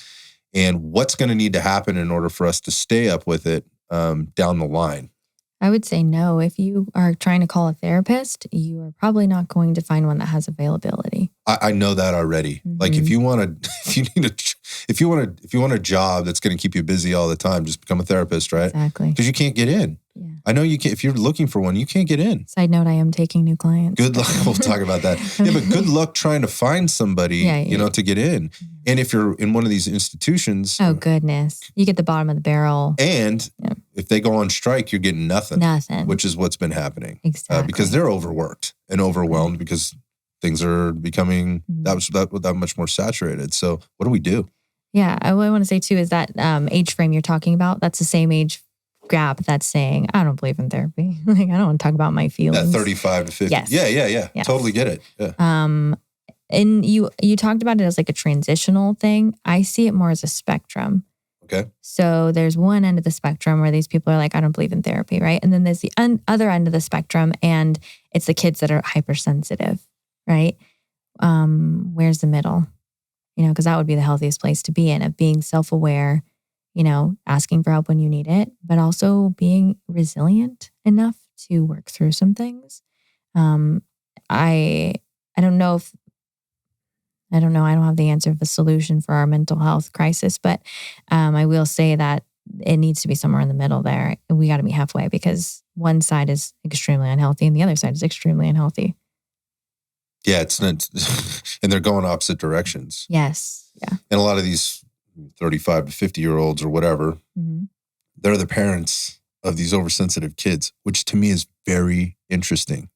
And what's going to need to happen in order for us to stay up with it down the line? I would say no. If you are trying to call a therapist, you are probably not going to find one that has availability. I know that already. Like if you want a job that's going to keep you busy all the time, just become a therapist, right? Exactly. Because you can't get in. Yeah. I know you can't. If you're looking for one, you can't get in. Side note: I am taking new clients. Good luck. We'll talk about that. Yeah, but good luck trying to find somebody, to get in. And if you're in one of these institutions, oh goodness, you get the bottom of the barrel. And if they go on strike, you're getting nothing. Which is what's been happening. Exactly. Because they're overworked and overwhelmed because things are becoming that much more saturated. So what do we do? Yeah, what I want to say too is that age frame you're talking about. That's the same age gap that's saying, I don't believe in therapy. Like, I don't want to talk about my feelings. That 35 to 50. Yes. Yeah. Yes. Totally get it. Yeah. And you talked about it as like a transitional thing. I see it more as a spectrum. Okay. So there's one end of the spectrum where these people are like, I don't believe in therapy, right? And then there's the other end of the spectrum, and it's the kids that are hypersensitive, right? Where's the middle? Because that would be the healthiest place to be in, of being self-aware, asking for help when you need it, but also being resilient enough to work through some things. I don't know if, I don't know. I don't have the answer of a solution for our mental health crisis, but I will say that it needs to be somewhere in the middle there. We got to be halfway because one side is extremely unhealthy and the other side is extremely unhealthy. Yeah, it's not, and they're going opposite directions. Yes. Yeah. And a lot of these 35 to 50-year-olds or whatever, they're the parents of these oversensitive kids, which to me is very interesting.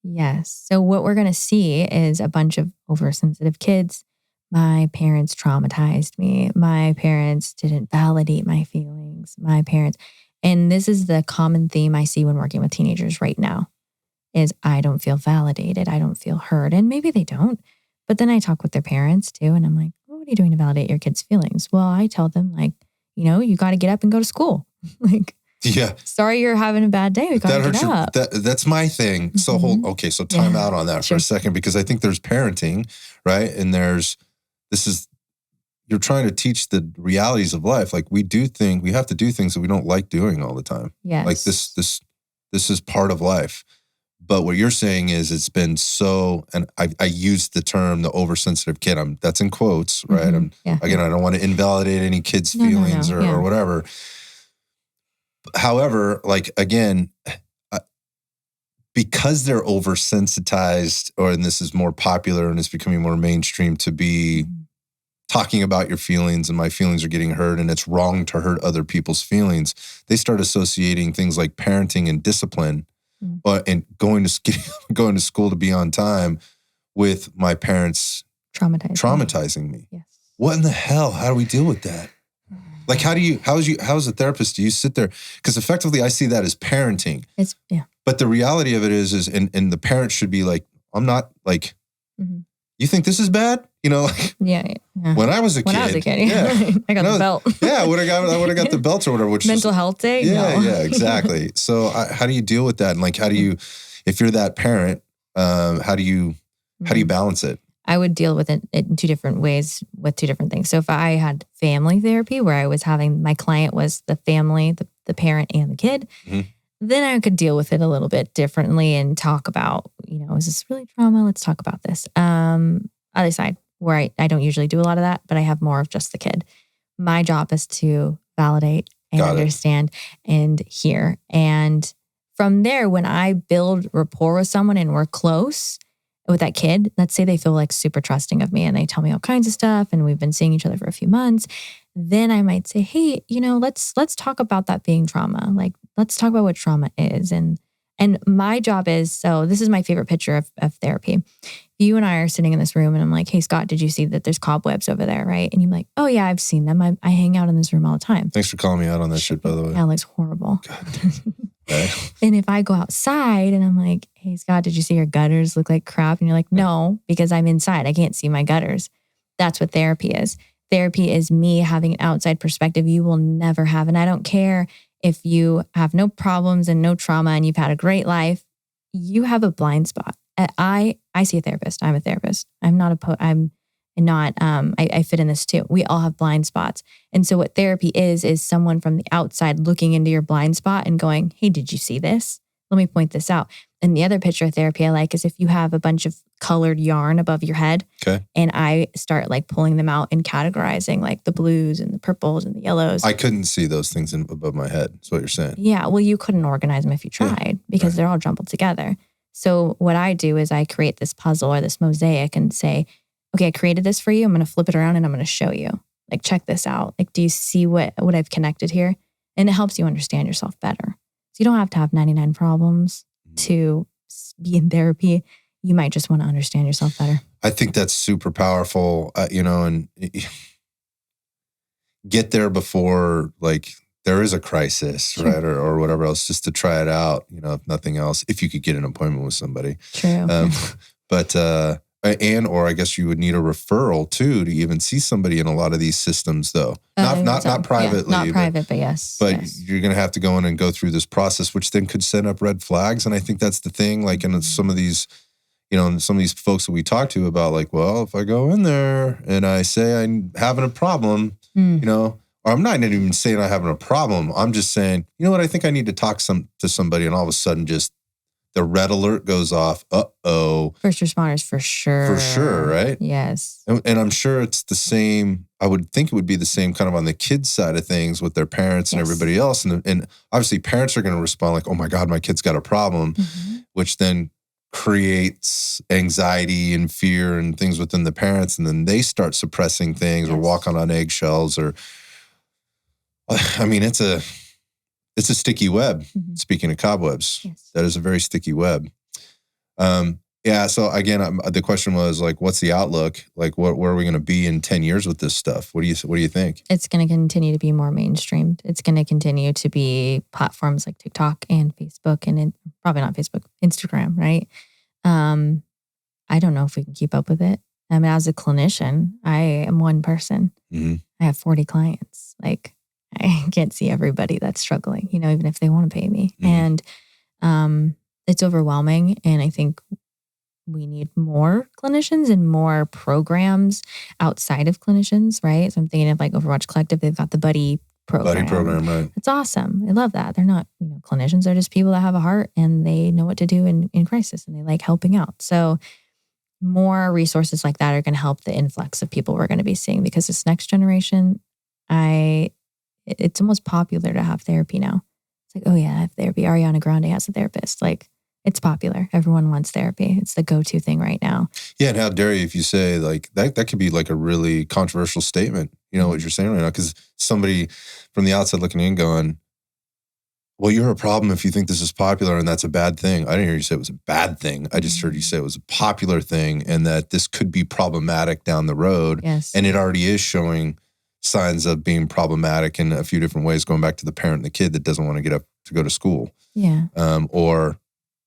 Yes. So what we're going to see is a bunch of oversensitive kids. My parents traumatized me. My parents didn't validate my feelings. My parents, and this is the common theme I see when working with teenagers right now, is I don't feel validated. I don't feel heard. And maybe they don't. But then I talk with their parents too. And I'm like, well, what are you doing to validate your kids' feelings? Well, I tell them like, you got to get up and go to school. Like, yeah. Sorry you're having a bad day. We got to get up. That's my thing. So so time out on that for a second, because I think there's parenting, right? And you're trying to teach the realities of life. Like we have to do things that we don't like doing all the time. Yes. Like this is part of life. But what you're saying is it's been so, and I used the term the oversensitive kid. That's in quotes, right? Again, I don't want to invalidate any kid's feelings or whatever. However, like, again, because they're oversensitized, and this is more popular and it's becoming more mainstream to be talking about your feelings and my feelings are getting hurt and it's wrong to hurt other people's feelings, they start associating things like parenting and discipline and going to school to be on time with my parents traumatizing me. Yes. What in the hell? How do we deal with that? Like, how's a therapist, do you sit there? Because effectively I see that as parenting. But the reality of it is and the parent should be like, I'm not like, you think this is bad? Like, when I was a kid. I got the belt. I would have got the belt or whatever. Which mental health day? Yeah, exactly. So how do you deal with that? And like, how do you, if you're that parent, how do you balance it? I would deal with it in two different ways with two different things. So if I had family therapy where I was having, my client was the family, the parent and the kid, then I could deal with it a little bit differently and talk about, is this really trauma? Let's talk about this. Other side where I don't usually do a lot of that, but I have more of just the kid. My job is to validate and understand and hear. And from there, when I build rapport with someone and we're close with that kid, let's say they feel like super trusting of me and they tell me all kinds of stuff and we've been seeing each other for a few months, then I might say, hey, let's talk about that being trauma. Like, let's talk about what trauma is. And my job is, so this is my favorite picture of therapy. You and I are sitting in this room and I'm like, hey, Scott, did you see that there's cobwebs over there, right? And you're like, oh yeah, I've seen them. I hang out in this room all the time. Thanks for calling me out on that shit, by the way. Yeah, it looks horrible. And if I go outside and I'm like, hey, Scott, did you see your gutters look like crap? And you're like, no, because I'm inside. I can't see my gutters. That's what therapy is. Therapy is me having an outside perspective you will never have. And I don't care if you have no problems and no trauma and you've had a great life, you have a blind spot. I see a therapist. I'm a therapist. I fit in this too. We all have blind spots. And so what therapy is someone from the outside looking into your blind spot and going, hey, did you see this? Let me point this out. And the other picture of therapy I like is if you have a bunch of colored yarn above your head and I start like pulling them out and categorizing like the blues and the purples and the yellows. I couldn't see those things above my head. That's what you're saying. Yeah. Well, you couldn't organize them if you tried because they're all jumbled together. So what I do is I create this puzzle or this mosaic and say, okay, I created this for you. I'm going to flip it around and I'm going to show you. Like, check this out. Like, do you see what I've connected here? And it helps you understand yourself better. So you don't have to have 99 problems to be in therapy. You might just want to understand yourself better. I think that's super powerful, and get there before like there is a crisis, right? Or whatever else, just to try it out, if nothing else, if you could get an appointment with somebody. True. Or I guess you would need a referral too to even see somebody in a lot of these systems, though. Not privately. Not private, but yes. But you're going to have to go in and go through this process, which then could send up red flags. And I think that's the thing. Like in some of these, some of these folks that we talk to about, like, well, if I go in there and I say I'm having a problem, or I'm not even saying I'm having a problem. I'm just saying, you know what? I think I need to talk to somebody, and all of a sudden, just the red alert goes off. Uh-oh. First responders for sure. For sure, right? Yes. And I'm sure it's the same. I would think it would be the same kind of on the kids' side of things with their parents and everybody else. And obviously parents are going to respond like, oh my God, my kid's got a problem, which then creates anxiety and fear and things within the parents. And then they start suppressing things or walking on eggshells or, I mean, it's a sticky web. Speaking of cobwebs, that is a very sticky web. Yeah. So again, the question was like, what's the outlook? Like, where are we going to be in 10 years with this stuff? What do you think? It's going to continue to be more mainstreamed. It's going to continue to be platforms like TikTok and Facebook and probably not Facebook, Instagram, right? I don't know if we can keep up with it. I mean, as a clinician, I am one person. I have 40 clients. Like, I can't see everybody that's struggling, you know, even if they want to pay me. And it's overwhelming. And I think we need more clinicians and more programs outside of clinicians, right? So I'm thinking of like Overwatch Collective. They've got the buddy program. Buddy program, right. It's awesome. I love that. They're not, you know, clinicians. They're just people that have a heart and they know what to do in crisis and they like helping out. So more resources like that are going to help the influx of people we're going to be seeing, because this next generation, it's almost popular to have therapy now. It's like, oh yeah, I have therapy. Ariana Grande has a therapist. Like, it's popular. Everyone wants therapy. It's the go-to thing right now. Yeah, and how dare you if you say like that could be like a really controversial statement, you know, what you're saying right now, because somebody from the outside looking in going, well, you're a problem if you think this is popular and that's a bad thing. I didn't hear you say it was a bad thing. I just heard you say it was a popular thing and that this could be problematic down the road. Yes. And it already is showing signs of being problematic in a few different ways, going back to the parent and the kid that doesn't want to get up to go to school. Yeah. Or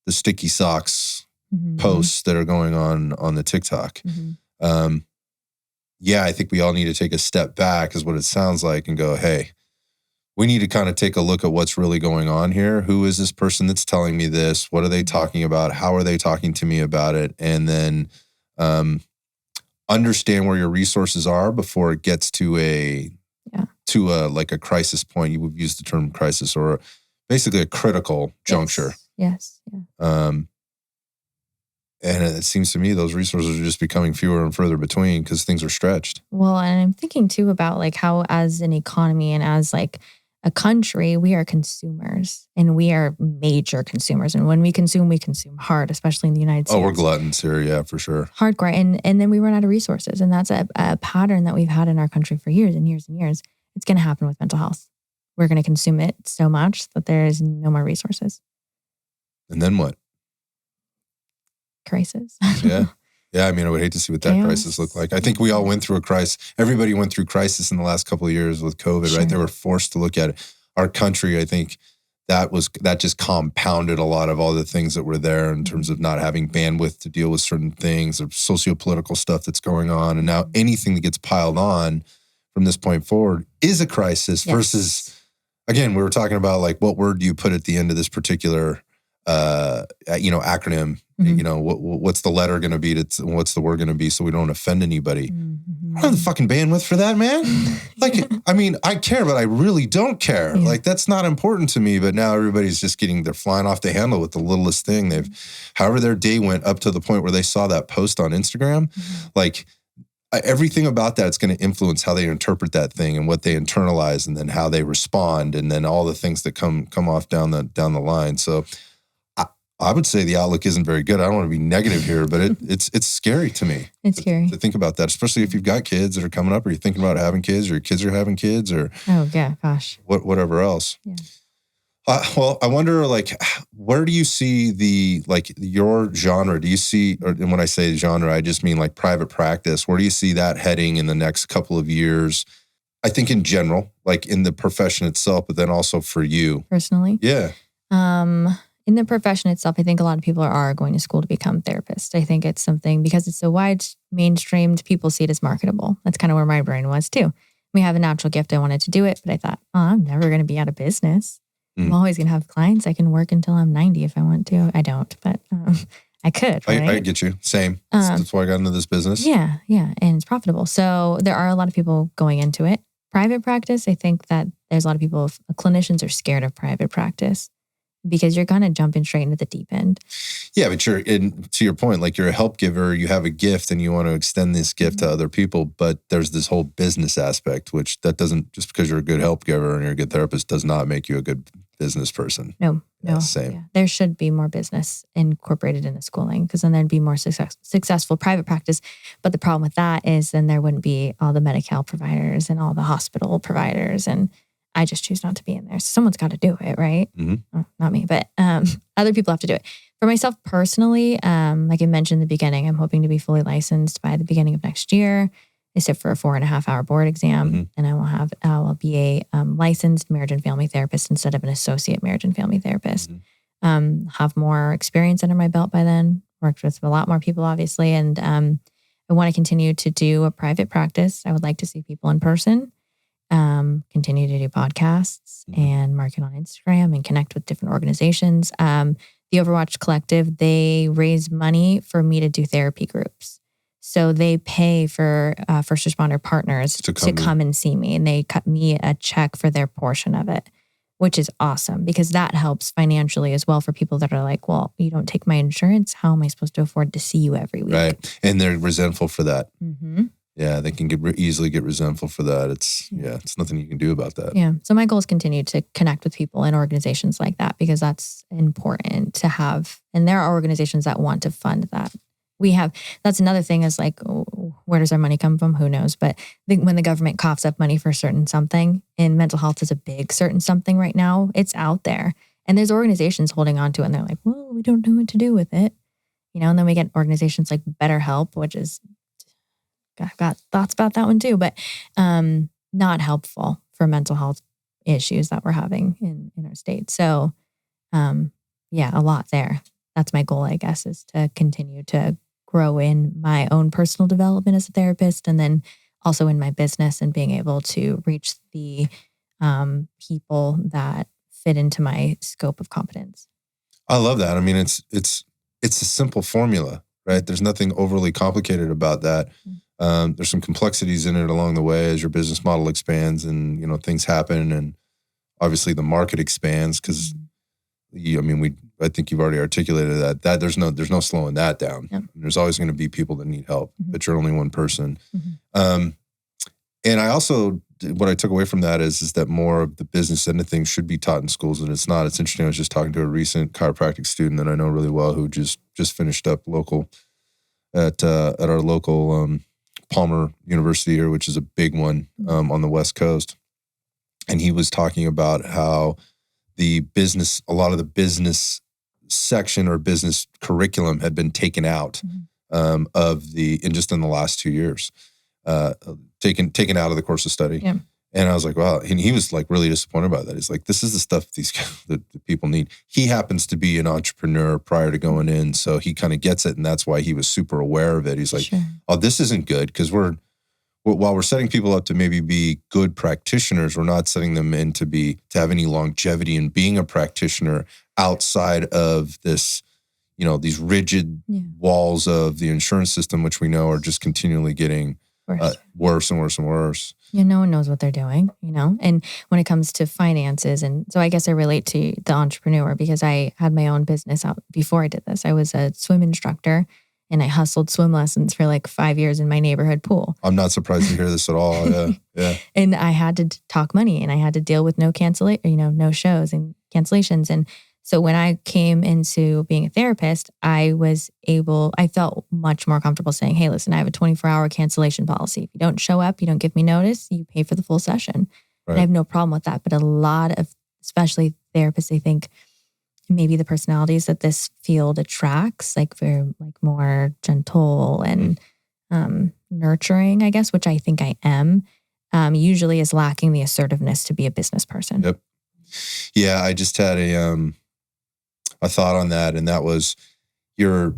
the sticky socks posts that are going on the TikTok. Yeah, I think we all need to take a step back is what it sounds like and go, hey, we need to kind of take a look at what's really going on here. Who is this person that's telling me this? What are they talking about? How are they talking to me about it? And then understand where your resources are before it gets to a like a crisis point. You would use the term crisis, or basically a critical juncture. Yes. Yeah. And it seems to me those resources are just becoming fewer and further between because things are stretched. Well, and I'm thinking too about like how as an economy and as like a country, we are consumers and we are major consumers. And when we consume hard, especially in the United States. Oh, we're gluttons here. Yeah, for sure. Hardcore. And then we run out of resources. And that's a pattern that we've had in our country for years and years and years. It's going to happen with mental health. We're going to consume it so much that there is no more resources. And then what? Crisis. Yeah. Yeah. I mean, I would hate to see what that crisis looked like. I think we all went through a crisis. Everybody went through crisis in the last couple of years with COVID, right? They were forced to look at it. Our country, I think that just compounded a lot of all the things that were there in terms of not having bandwidth to deal with certain things, of socio-political stuff that's going on. And now anything that gets piled on from this point forward is a crisis versus, again, we were talking about like, what word do you put at the end of this particular acronym? You know, what's the letter going to be? What's the word going to be so we don't offend anybody? I don't have the fucking bandwidth for that, man. Like, I mean, I care, but I really don't care. Like, that's not important to me. But now everybody's just they're flying off the handle with the littlest thing. However their day went up to the point where they saw that post on Instagram, like everything about that's going to influence how they interpret that thing and what they internalize and then how they respond and then all the things that come off down the line. So I would say the outlook isn't very good. I don't want to be negative here, but it's scary to me. It's scary to think about that, especially if you've got kids that are coming up, or you're thinking about having kids, or your kids are having kids, or whatever else. Yeah. Well, I wonder, like, where do you see your genre? Do you see, and when I say genre, I just mean like private practice. Where do you see that heading in the next couple of years? I think in general, like in the profession itself, but then also for you personally. Yeah. In the profession itself, I think a lot of people are going to school to become therapists. I think it's something, because it's so wide mainstreamed, people see it as marketable. That's kind of where my brain was too. We have a natural gift. I wanted to do it, but I thought, I'm never going to be out of business. I'm always going to have clients. I can work until I'm 90 if I want to. I don't, but I could. Right? I get you. Same. That's why I got into this business. Yeah. And it's profitable. So there are a lot of people going into it. Private practice, I think that there's a lot of people, clinicians are scared of private practice. because you're kind of jumping straight into the deep end. Yeah, but to your point, like you're a help giver, you have a gift and you want to extend this gift to other people, but there's this whole business aspect, which that doesn't, just because you're a good help giver and you're a good therapist does not make you a good business person. No. Same. Yeah. There should be more business incorporated into schooling, because then there'd be more successful private practice. But the problem with that is then there wouldn't be all the Medi-Cal providers and all the hospital providers. And I just choose not to be in there. So someone's got to do it, right? Oh, not me, but other people have to do it. For myself personally, like I mentioned in the beginning, I'm hoping to be fully licensed by the beginning of next year. I sit for a 4.5-hour board exam, and I'll be a licensed marriage and family therapist instead of an associate marriage and family therapist. Have more experience under my belt by then, worked with a lot more people, obviously. And I want to continue to do a private practice. I would like to see people in person, continue to do podcasts and market on Instagram and connect with different organizations. The Overwatch Collective, they raise money for me to do therapy groups. So they pay for first responder partners to come and see me, and they cut me a check for their portion of it, which is awesome because that helps financially as well for people that are like, well, you don't take my insurance. How am I supposed to afford to see you every week? Right. And they're resentful for that. Yeah, they can easily get resentful for that. It's nothing you can do about that. Yeah. So my goal is continue to connect with people in organizations like that, because that's important to have. And there are organizations that want to fund that. That's another thing is like, where does our money come from? Who knows? But when the government coughs up money for a certain something, and mental health is a big certain something right now, it's out there. And there's organizations holding on to it, and they're like, well, we don't know what to do with it. And then we get organizations like BetterHelp, which is, I've got thoughts about that one too, but not helpful for mental health issues that we're having in our state. So a lot there. That's my goal, I guess, is to continue to grow in my own personal development as a therapist, and then also in my business and being able to reach the people that fit into my scope of competence. I love that. I mean, it's a simple formula, right? There's nothing overly complicated about that. There's some complexities in it along the way as your business model expands and, things happen. And obviously the market expands because, I think you've already articulated that there's no slowing that down. Yep. There's always going to be people that need help, but you're only one person. And I also, what I took away from that is that more of the business end of things should be taught in schools, and it's not. It's interesting. I was just talking to a recent chiropractic student that I know really well who just finished up local at our local Palmer University here, which is a big one on the West Coast. And he was talking about how a lot of the business section or business curriculum had been taken out in the last 2 years, taken out of the course of study. Yeah. And I was like, wow. And he was like really disappointed about that. He's like, this is the stuff that people need. He happens to be an entrepreneur prior to going in, so he kind of gets it, and that's why he was super aware of it. He's like, oh, this isn't good, because while we're setting people up to maybe be good practitioners, we're not setting them in to have any longevity in being a practitioner outside of this, these rigid walls of the insurance system, which we know are just continually getting worse and worse and worse. No one knows what they're doing, and when it comes to finances. And so I guess I relate to the entrepreneur because I had my own business out before I did this. I was a swim instructor, and I hustled swim lessons for like 5 years in my neighborhood pool. I'm not surprised to hear this at all. Yeah. And I had to talk money, and I had to deal with no shows and cancellations. And so when I came into being a therapist, I felt much more comfortable saying, hey, listen, I have a 24-hour cancellation policy. If you don't show up, you don't give me notice, you pay for the full session. Right. And I have no problem with that. But a lot of, especially therapists, I think, maybe the personalities that this field attracts, like very like more gentle and nurturing, I guess, which I think I am, usually is lacking the assertiveness to be a business person. Yep. Yeah, I just had a thought on that, and that was you're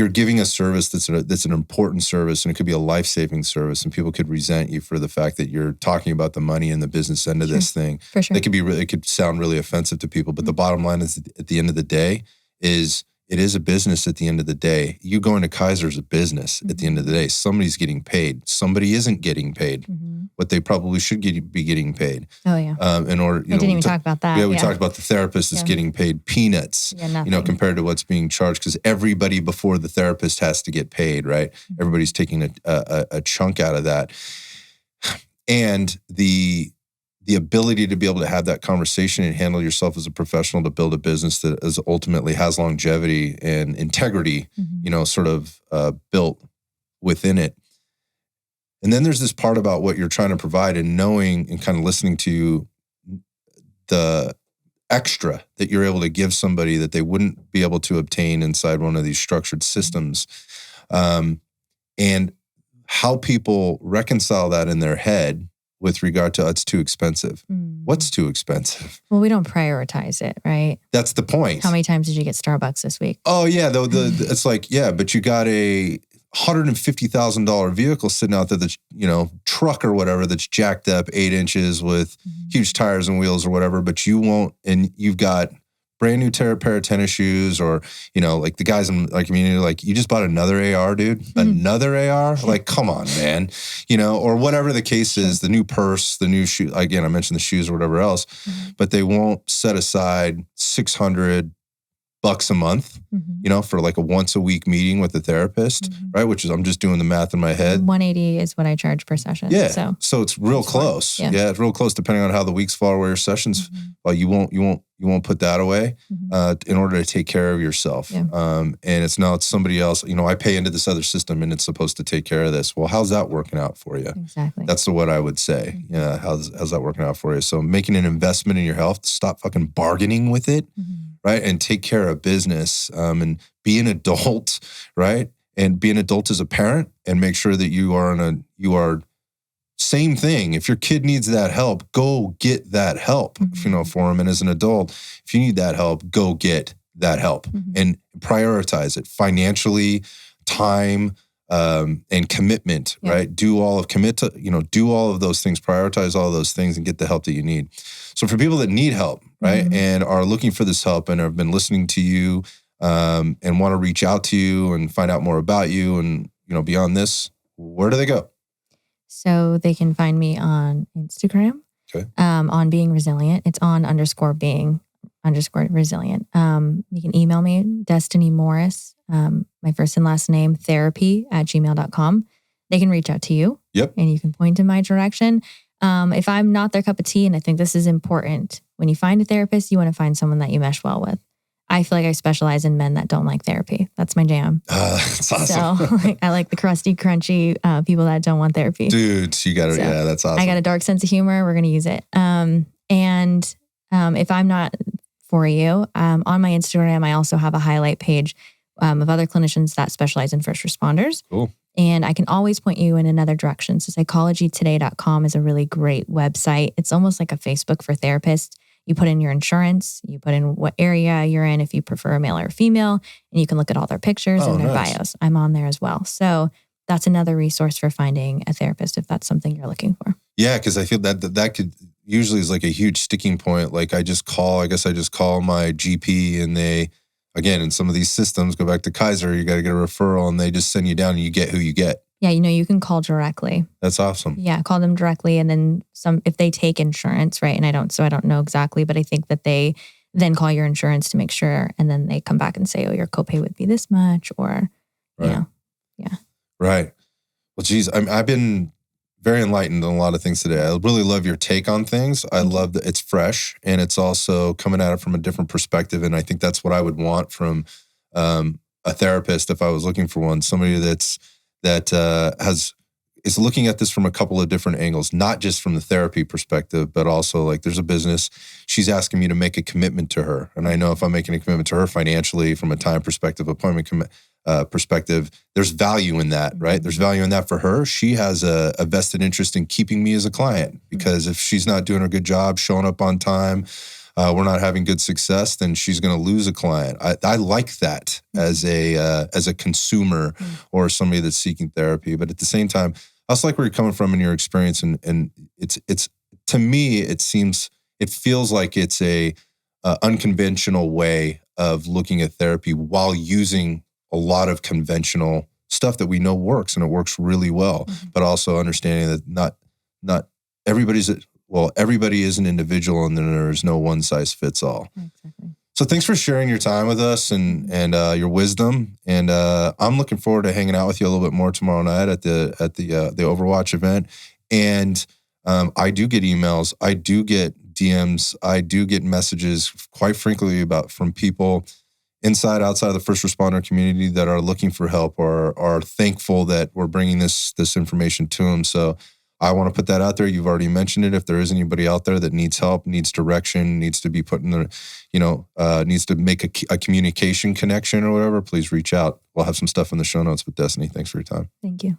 giving a service that's an important service, and it could be a life-saving service, and people could resent you for the fact that you're talking about the money and the business end of this thing. For sure. It could sound really offensive to people, but the bottom line is, at the end of the day, is it is a business at the end of the day. You going to Kaiser is a business at the end of the day. Somebody's getting paid. Somebody isn't getting paid what they probably should be getting paid. Oh, yeah. In order, I didn't even talk about that. Yeah, we talked about the therapist that's getting paid peanuts, compared to what's being charged, because everybody before the therapist has to get paid, right? Everybody's taking a chunk out of that. And the ability to be able to have that conversation and handle yourself as a professional to build a business that ultimately has longevity and integrity, sort of built within it. And then there's this part about what you're trying to provide and knowing and kind of listening to the extra that you're able to give somebody that they wouldn't be able to obtain inside one of these structured systems. And how people reconcile that in their head with regard to, it's too expensive. What's too expensive? Well, we don't prioritize it, right? That's the point. How many times did you get Starbucks this week? Oh, yeah. It's like, yeah, but you got a $150,000 vehicle sitting out there that's, truck or whatever that's jacked up 8 inches with huge tires and wheels or whatever, but you won't, and you've got brand new pair of tennis shoes, or, like the guys in our community, like, you just bought another AR, dude, another AR? Like, come on, man, or whatever the case is, the new purse, the new shoe. Again, I mentioned the shoes or whatever else, but they won't set aside $600 a month, for like a once a week meeting with a therapist, right? Which is, I'm just doing the math in my head. 180 is what I charge per session. Yeah. So it's real close. Yeah, it's real close depending on how the weeks fall, where your sessions, well, you won't put that away in order to take care of yourself. Yeah. And it's somebody else, I pay into this other system and it's supposed to take care of this. Well, how's that working out for you? Exactly. That's what I would say. Yeah. How's that working out for you? So making an investment in your health, stop fucking bargaining with it. Right. And take care of business, and be an adult, right? And be an adult as a parent, and make sure that you are same thing. If your kid needs that help, go get that help, for them. And as an adult, if you need that help, go get that help and prioritize it financially, time, and commitment, right? Do all of those things, prioritize all of those things and get the help that you need. So for people that need help, right, and are looking for this help and have been listening to you, and want to reach out to you and find out more about you and, beyond this, where do they go? So they can find me on Instagram, on Being Resilient. It's on _being_resilient. You can email me, Destiny Morris, my first and last name, therapy@gmail.com. They can reach out to you. Yep. And you can point in my direction. If I'm not their cup of tea, and I think this is important, when you find a therapist, you want to find someone that you mesh well with. I feel like I specialize in men that don't like therapy. That's my jam. That's awesome. So I like the crusty, crunchy people that don't want therapy. Dude, you got it. So, yeah, that's awesome. I got a dark sense of humor. We're going to use it. If I'm not for you, on my Instagram, I also have a highlight page of other clinicians that specialize in first responders. Cool. And I can always point you in another direction. So psychologytoday.com is a really great website. It's almost like a Facebook for therapists. You put in your insurance, you put in what area you're in, if you prefer a male or a female, and you can look at all their pictures and their bios. I'm on there as well. So that's another resource for finding a therapist if that's something you're looking for. Yeah, because I feel that could usually is like a huge sticking point. Like I just call my GP, and they, again, in some of these systems, go back to Kaiser, you got to get a referral and they just send you down and you get who you get. Yeah, you can call directly. That's awesome. Yeah, call them directly, and then if they take insurance, right? And I don't know exactly, but I think that they then call your insurance to make sure, and then they come back and say, oh, your copay would be this much, or, yeah. Right. Well, geez, I've been very enlightened on a lot of things today. I really love your take on things. I love that it's fresh, and it's also coming at it from a different perspective. And I think that's what I would want from a therapist if I was looking for one, somebody that is looking at this from a couple of different angles, not just from the therapy perspective, but also like there's a business. She's asking me to make a commitment to her. And I know if I'm making a commitment to her financially, from a time perspective, appointment perspective, there's value in that, right? There's value in that for her. She has a vested interest in keeping me as a client, because if she's not doing a good job, showing up on time, we're not having good success, then she's going to lose a client. I like that as a consumer or somebody that's seeking therapy. But at the same time, I also like where you're coming from in your experience, and it's to me, it feels like it's a unconventional way of looking at therapy while using a lot of conventional stuff that we know works, and it works really well, but also understanding that not everybody is an individual, and then there's no one size fits all. Exactly. So thanks for sharing your time with us and your wisdom. And I'm looking forward to hanging out with you a little bit more tomorrow night at the Overwatch event. And I do get emails, I do get DMs, I do get messages, quite frankly, from people inside, outside of the first responder community that are looking for help or are thankful that we're bringing this information to them. So I want to put that out there. You've already mentioned it. If there is anybody out there that needs help, needs direction, needs to be put in the, needs to make a communication connection or whatever, please reach out. We'll have some stuff in the show notes with Destiny. Thanks for your time. Thank you.